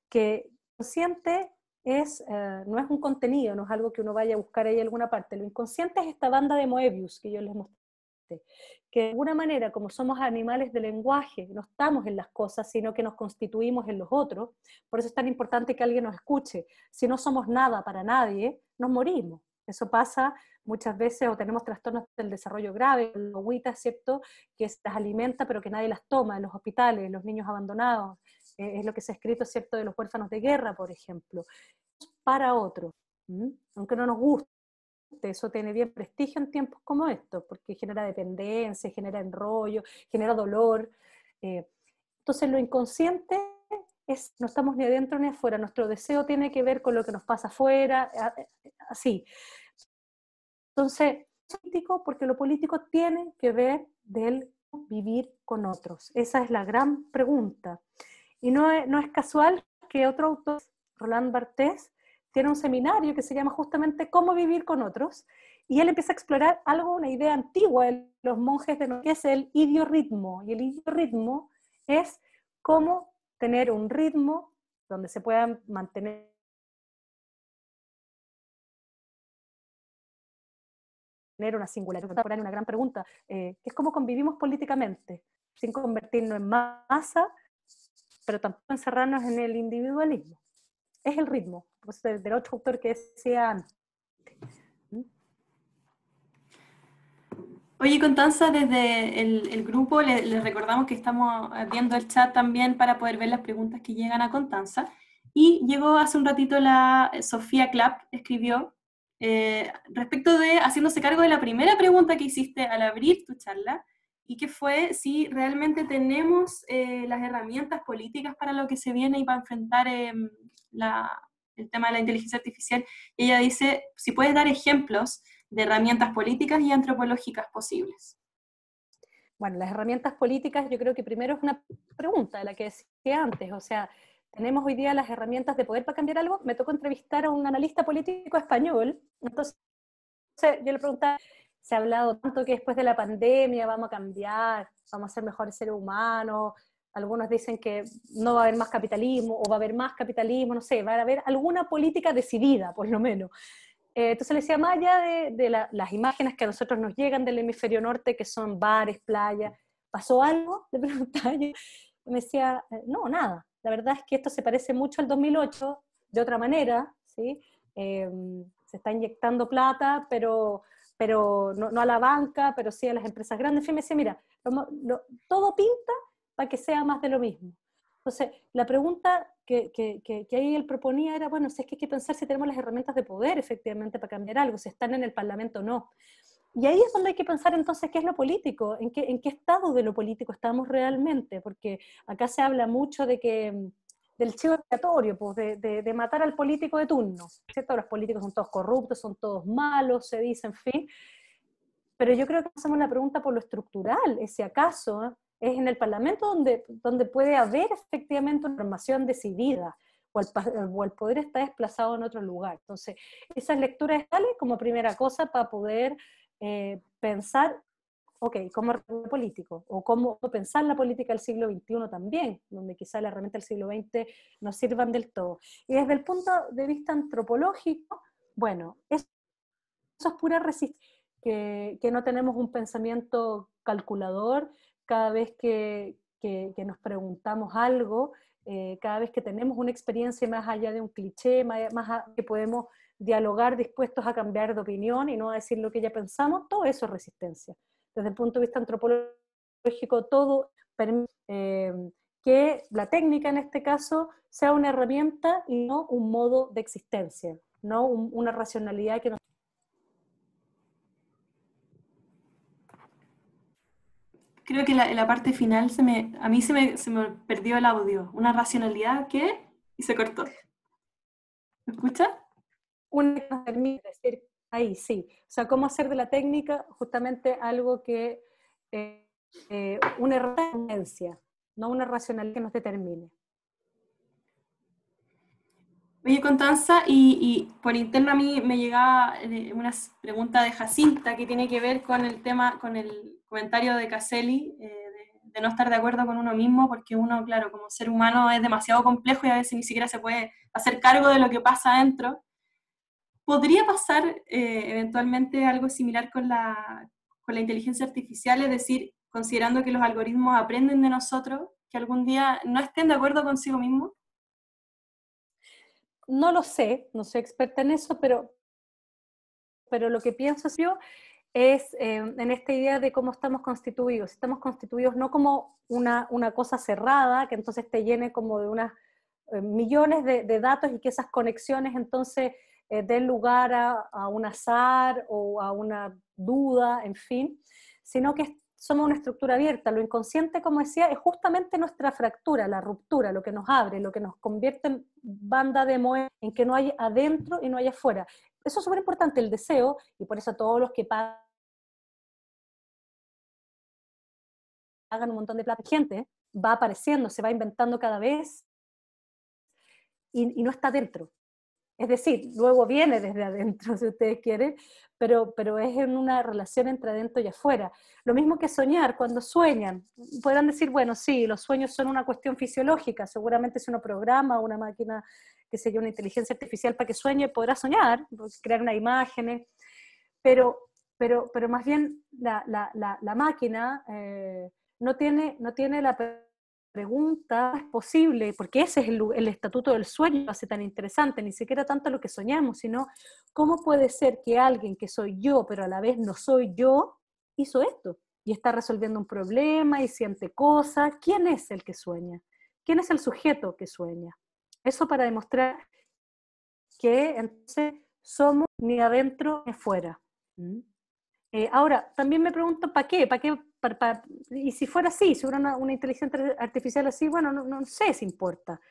Que el inconsciente no es un contenido, no es algo que uno vaya a buscar ahí en alguna parte, lo inconsciente es esta banda de Moebius que yo les mostré, que de alguna manera, como somos animales de lenguaje, no estamos en las cosas, sino que nos constituimos en los otros, por eso es tan importante que alguien nos escuche. Si no somos nada para nadie, nos morimos. Eso pasa muchas veces, o tenemos trastornos del desarrollo grave, la agüita, ¿cierto?, que se las alimenta, pero que nadie las toma en los hospitales, los niños abandonados, es lo que se ha escrito, ¿cierto?, de los huérfanos de guerra, por ejemplo. Para otros, aunque no nos guste. Eso tiene bien prestigio en tiempos como estos, porque genera dependencia, genera enrollo, genera dolor. Entonces lo inconsciente no estamos ni adentro ni afuera, nuestro deseo tiene que ver con lo que nos pasa afuera, así. Entonces, político, porque lo político tiene que ver del vivir con otros. Esa es la gran pregunta. Y no es casual que otro autor, Roland Barthes, tiene un seminario que se llama justamente Cómo vivir con otros, y él empieza a explorar una idea antigua de los monjes de que es el idiorritmo. Y el idiorritmo es cómo tener un ritmo donde se puedan mantener una singularidad, por ahí una gran pregunta, que es cómo convivimos políticamente, sin convertirnos en masa, pero tampoco encerrarnos en el individualismo. Es el ritmo, pues, del otro autor que decía antes. Oye, Constanza, desde el grupo les recordamos que estamos viendo el chat también para poder ver las preguntas que llegan a Constanza. Y llegó hace un ratito la Sofía Clapp, escribió, respecto de haciéndose cargo de la primera pregunta que hiciste al abrir tu charla, y que fue si realmente tenemos las herramientas políticas para lo que se viene y para enfrentar el tema de la inteligencia artificial. Y ella dice, si puedes dar ejemplos de herramientas políticas y antropológicas posibles. Bueno, las herramientas políticas yo creo que primero es una pregunta de la que decía antes, o sea, tenemos hoy día las herramientas de poder para cambiar algo. Me tocó entrevistar a un analista político español, entonces yo le preguntaba, se ha hablado tanto que después de la pandemia vamos a cambiar, vamos a ser mejores seres humanos, algunos dicen que no va a haber más capitalismo, o va a haber más capitalismo, no sé, va a haber alguna política decidida, por lo menos. Entonces le decía, más allá de las imágenes que a nosotros nos llegan del hemisferio norte, que son bares, playas, ¿pasó algo? Le preguntaba yo. Y me decía, no, nada. La verdad es que esto se parece mucho al 2008, de otra manera, ¿sí? Se está inyectando plata, pero no a la banca, pero sí a las empresas grandes. Y me decía, mira, todo pinta para que sea más de lo mismo. Entonces, la pregunta que ahí él proponía era, bueno, si es que hay que pensar si tenemos las herramientas de poder efectivamente para cambiar algo, si están en el Parlamento o no. Y ahí es donde hay que pensar entonces qué es lo político, en qué estado de lo político estamos realmente, porque acá se habla mucho de del chivo expiatorio, pues, de matar al político de turno, ¿cierto? Los políticos son todos corruptos, son todos malos, se dice, en fin. Pero yo creo que hacemos la pregunta por lo estructural, es si acaso es en el Parlamento donde puede haber efectivamente una formación decidida, o el poder está desplazado en otro lugar. Entonces, esas lecturas están como primera cosa para poder pensar, ok, ¿cómo es el político? O cómo pensar la política del siglo XXI también, donde quizá las herramientas del siglo XX no sirvan del todo. Y desde el punto de vista antropológico, bueno, eso es pura resistencia. Que no tenemos un pensamiento calculador cada vez que nos preguntamos algo, cada vez que tenemos una experiencia más allá de un cliché, que podemos dialogar dispuestos a cambiar de opinión y no a decir lo que ya pensamos, todo eso es resistencia. Desde el punto de vista antropológico, todo permite que la técnica en este caso sea una herramienta y no un modo de existencia, no una racionalidad que nos... Creo que en la parte final a mí se me perdió el audio. ¿Una racionalidad qué? Y se cortó. ¿Me escucha? Una que nos permite decir, ahí sí, o sea, cómo hacer de la técnica justamente algo que, una herramienta, no una racionalidad que nos determine. Oye, Constanza, y por interno a mí me llegaba una pregunta de Jacinta que tiene que ver con el tema, con el comentario de Caselli, de no estar de acuerdo con uno mismo, porque uno, claro, como ser humano es demasiado complejo y a veces ni siquiera se puede hacer cargo de lo que pasa adentro. ¿Podría pasar eventualmente algo similar con la inteligencia artificial? Es decir, considerando que los algoritmos aprenden de nosotros, que algún día no estén de acuerdo consigo mismos. No lo sé, no soy experta en eso, pero lo que pienso yo es en esta idea de cómo estamos constituidos. Estamos constituidos no como una cosa cerrada, que entonces te llene como de unas millones de datos y que esas conexiones entonces den lugar a un azar o a una duda, en fin, sino que somos una estructura abierta. Lo inconsciente, como decía, es justamente nuestra fractura, la ruptura, lo que nos abre, lo que nos convierte en banda de Moe, en que no hay adentro y no hay afuera. Eso es súper importante, el deseo, y por eso todos los que pagan un montón de plata, gente va apareciendo, se va inventando cada vez y no está dentro. Es decir, luego viene desde adentro, si ustedes quieren, pero es en una relación entre adentro y afuera. Lo mismo que soñar, cuando sueñan, podrán decir, bueno, sí, los sueños son una cuestión fisiológica, seguramente si uno programa una máquina, que sé yo, una inteligencia artificial para que sueñe, podrá soñar, crear unas imágenes, pero más bien la máquina no tiene la pregunta es posible, porque ese es el estatuto del sueño, lo hace tan interesante, ni siquiera tanto lo que soñamos, sino cómo puede ser que alguien que soy yo, pero a la vez no soy yo, hizo esto, y está resolviendo un problema, y siente cosas. ¿Quién es el que sueña? ¿Quién es el sujeto que sueña? Eso para demostrar que entonces somos ni adentro ni afuera. Ahora, también me pregunto, ¿para qué? Y si fuera así, si hubiera una inteligencia artificial así, bueno, no sé si importa.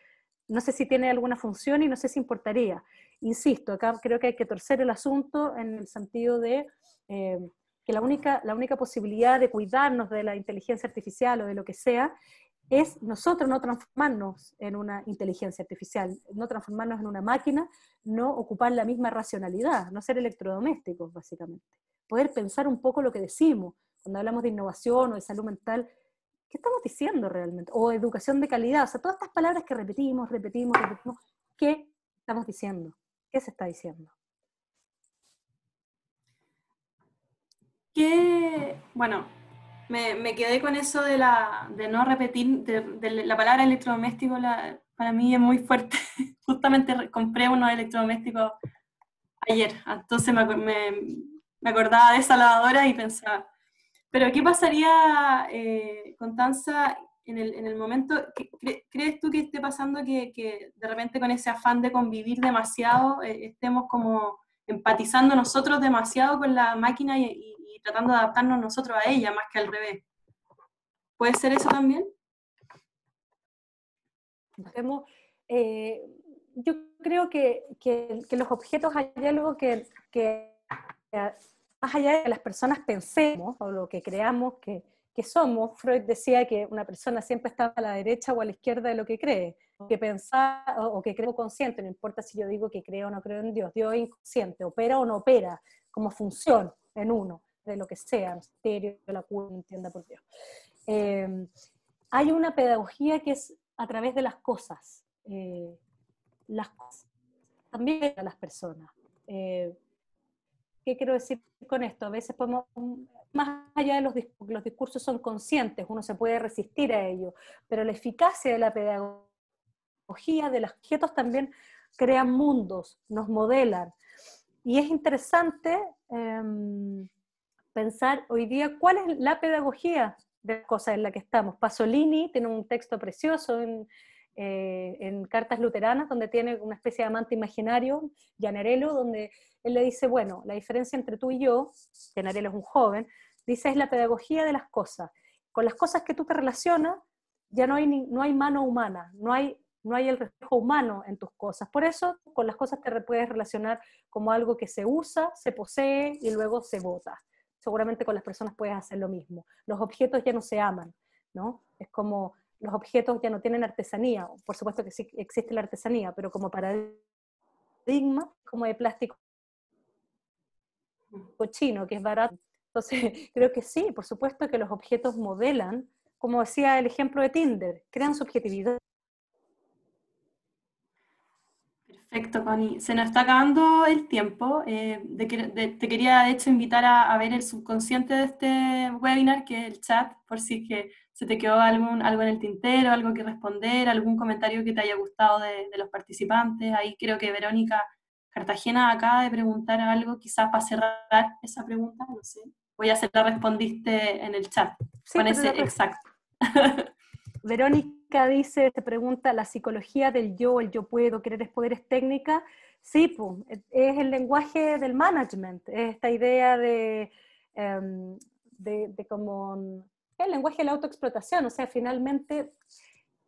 No sé si tiene alguna función y no sé si importaría. Insisto, acá creo que hay que torcer el asunto en el sentido de que la única posibilidad de cuidarnos de la inteligencia artificial o de lo que sea es nosotros no transformarnos en una inteligencia artificial, no transformarnos en una máquina, no ocupar la misma racionalidad, no ser electrodomésticos, básicamente. Poder pensar un poco lo que decimos, cuando hablamos de innovación o de salud mental, ¿qué estamos diciendo realmente? O educación de calidad, o sea, todas estas palabras que repetimos, ¿qué estamos diciendo? ¿Qué se está diciendo? Bueno, me quedé con eso de no repetir, de la palabra electrodoméstico, para mí es muy fuerte. Justamente compré unos electrodomésticos ayer, entonces me acordaba de esa lavadora y pensaba, pero ¿qué pasaría, Constanza, en el momento, ¿crees tú que esté pasando que de repente con ese afán de convivir demasiado, estemos como empatizando nosotros demasiado con la máquina y tratando de adaptarnos nosotros a ella más que al revés? ¿Puede ser eso también? Yo creo que los objetos hay algo que más allá de que las personas pensemos o lo que creamos que somos. Freud decía que una persona siempre está a la derecha o a la izquierda de lo que cree, que pensar o que creo consciente, no importa si yo digo que creo o no creo en Dios, Dios es inconsciente, opera o no opera, como función en uno, de lo que sea, misterio, la cura, entienda por Dios. Hay una pedagogía que es a través de las cosas también a las personas. ¿Qué quiero decir con esto? A veces podemos, más allá de los discursos son conscientes, uno se puede resistir a ello, pero la eficacia de la pedagogía, de los objetos también crean mundos, nos modelan. Y es interesante pensar hoy día cuál es la pedagogía de las cosas en la que estamos. Pasolini tiene un texto precioso en Cartas Luteranas, donde tiene una especie de amante imaginario, Gianarello, donde él le dice, bueno, la diferencia entre tú y yo, Gianarello es un joven, dice, es la pedagogía de las cosas. Con las cosas que tú te relacionas, ya no hay mano humana, no hay el reflejo humano en tus cosas. Por eso, con las cosas te puedes relacionar como algo que se usa, se posee y luego se bota. Seguramente con las personas puedes hacer lo mismo. Los objetos ya no se aman, ¿no? Es como los objetos ya no tienen artesanía. Por supuesto que sí existe la artesanía, pero como paradigma, como de plástico cochino, que es barato. Entonces, creo que sí, por supuesto que los objetos modelan, como decía el ejemplo de Tinder, crean subjetividad. Perfecto, Connie. Se nos está acabando el tiempo. Te quería, de hecho, invitar a ver el subconsciente de este webinar, que es el chat, por si es que se te quedó algo en el tintero, algo que responder, algún comentario que te haya gustado de los participantes. Ahí creo que Verónica Cartagena acaba de preguntar algo, quizás para cerrar esa pregunta, no sé. Voy a hacer la respondiste en el chat, Sí, con ese exacto. Verónica dice, te pregunta, ¿la psicología del yo, el yo puedo, querer es poder, es técnica? Sí, pues, es el lenguaje del management, es esta idea de de como el lenguaje de la autoexplotación. O sea, finalmente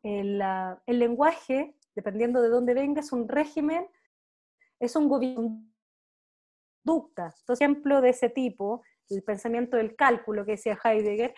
el lenguaje, dependiendo de dónde venga, es un régimen, es un gobierno, conducta. Por ejemplo, de ese tipo, el pensamiento del cálculo que decía Heidegger,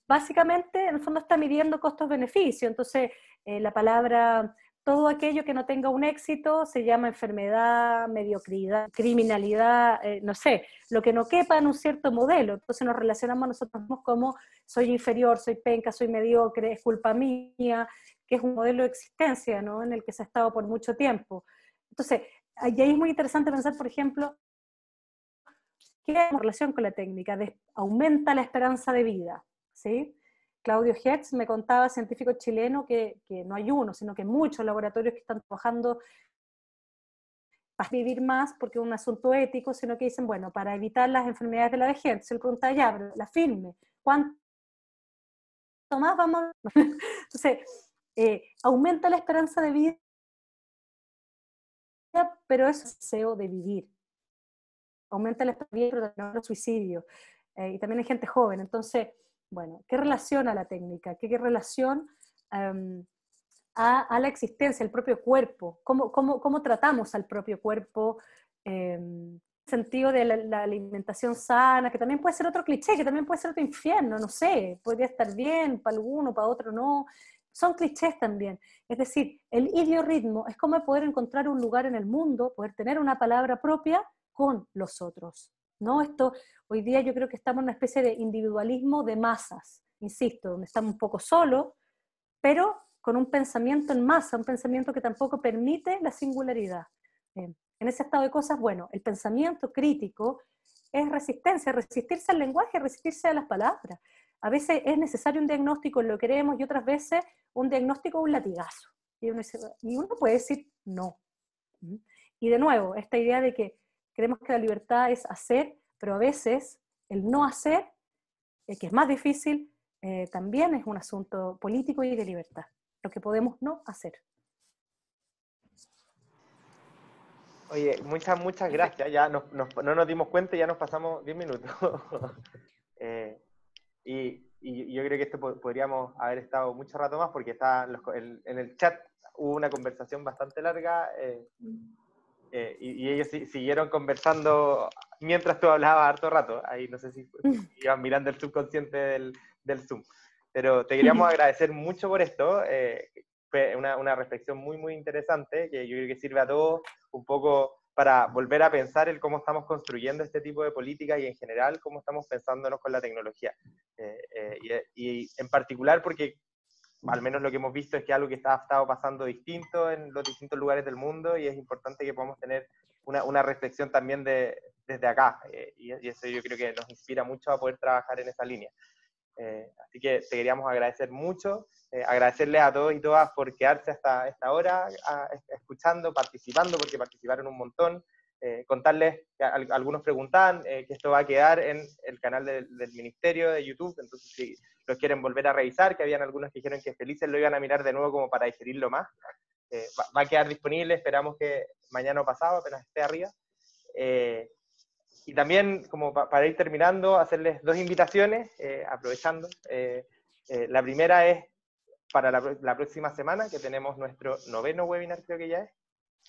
básicamente, en el fondo está midiendo costos-beneficios. Entonces, la palabra, todo aquello que no tenga un éxito se llama enfermedad, mediocridad, criminalidad, no sé, lo que no quepa en un cierto modelo. Entonces nos relacionamos nosotros mismos como soy inferior, soy penca, soy mediocre, es culpa mía, que es un modelo de existencia, ¿no?, en el que se ha estado por mucho tiempo. Entonces, ahí es muy interesante pensar, por ejemplo, ¿qué hay en relación con la técnica? Aumenta la esperanza de vida, ¿sí? Claudio Hertz me contaba, científico chileno, que no hay uno, sino que muchos laboratorios que están trabajando para vivir más, porque es un asunto ético, sino que dicen, bueno, para evitar las enfermedades de la vejez. Entonces él pregunta, ya, pero la firme, ¿cuánto más vamos a...? Entonces, aumenta la esperanza de vida, pero es el deseo de vivir. Aumenta la esperanza de vida, pero también los suicidios. Y también hay gente joven. Entonces, bueno, ¿qué relación a la técnica? ¿Qué relación a la existencia, al propio cuerpo? ¿Cómo tratamos al propio cuerpo? En el sentido de la alimentación sana, que también puede ser otro cliché, que también puede ser otro infierno, no sé, podría estar bien para alguno, para otro no. Son clichés también. Es decir, el idiorritmo es como poder encontrar un lugar en el mundo, poder tener una palabra propia con los otros, ¿no? Esto, hoy día yo creo que estamos en una especie de individualismo de masas, insisto, donde estamos un poco solos, pero con un pensamiento en masa, un pensamiento que tampoco permite la singularidad. En ese estado de cosas, bueno, el pensamiento crítico es resistencia, resistirse al lenguaje, resistirse a las palabras. A veces es necesario un diagnóstico, lo queremos, y otras veces un diagnóstico es un latigazo. Y uno puede decir no. Y de nuevo, esta idea de que creemos que la libertad es hacer, pero a veces el no hacer, que es más difícil, también es un asunto político y de libertad, lo que podemos no hacer. Oye, muchas gracias. Ya no nos dimos cuenta y ya nos pasamos 10 minutos. Y yo creo que esto podríamos haber estado mucho rato más porque en el chat hubo una conversación bastante larga y ellos siguieron conversando mientras tú hablabas harto rato. Ahí no sé si iban mirando el subconsciente del Zoom. Pero te queríamos agradecer mucho por esto. Fue una reflexión muy, muy interesante que yo creo que sirve a todos un poco para volver a pensar en cómo estamos construyendo este tipo de política y en general cómo estamos pensándonos con la tecnología. Y en particular porque al menos lo que hemos visto es que algo que ha estado pasando distinto en los distintos lugares del mundo y es importante que podamos tener una reflexión también desde acá. Y eso yo creo que nos inspira mucho a poder trabajar en esa línea. Así que te queríamos agradecer mucho, agradecerles a todos y todas por quedarse hasta esta hora escuchando, participando, porque participaron un montón. Contarles que algunos preguntaban que esto va a quedar en el canal del Ministerio de YouTube, entonces si los quieren volver a revisar, que habían algunos que dijeron que felices lo iban a mirar de nuevo como para digerirlo más. Va a quedar disponible, esperamos que mañana o pasado, apenas esté arriba. Y también, como para ir terminando, hacerles dos invitaciones, aprovechando. La primera es para la próxima semana, que tenemos nuestro 9º webinar, creo que ya es.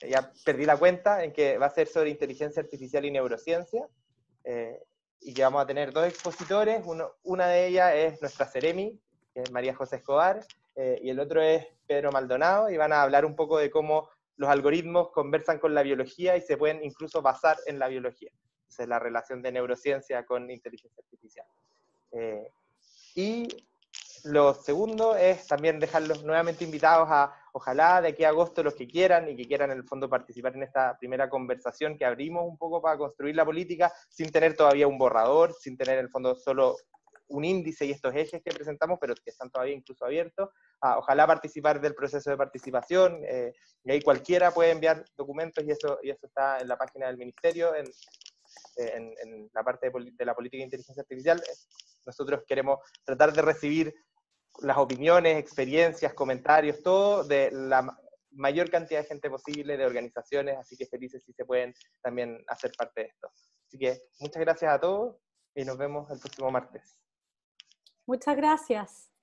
Ya perdí la cuenta, en que va a ser sobre inteligencia artificial y neurociencia. Y que vamos a tener dos expositores. Una de ellas es nuestra Ceremi, que es María José Escobar, y el otro es Pedro Maldonado, y van a hablar un poco de cómo los algoritmos conversan con la biología y se pueden incluso basar en la biología. Entonces, la relación de neurociencia con inteligencia artificial. Y lo segundo es también dejarlos nuevamente invitados ojalá de aquí a agosto, los que quieran y que quieran en el fondo participar en esta primera conversación que abrimos un poco para construir la política, sin tener todavía un borrador, sin tener en el fondo solo un índice y estos ejes que presentamos, pero que están todavía incluso abiertos. Ojalá participar del proceso de participación, y ahí cualquiera puede enviar documentos y eso está en la página del Ministerio, en la parte de la política de inteligencia artificial. Nosotros queremos tratar de recibir las opiniones, experiencias, comentarios, todo de la mayor cantidad de gente posible, de organizaciones, así que felices si se pueden también hacer parte de esto. Así que muchas gracias a todos y nos vemos el próximo martes. Muchas gracias.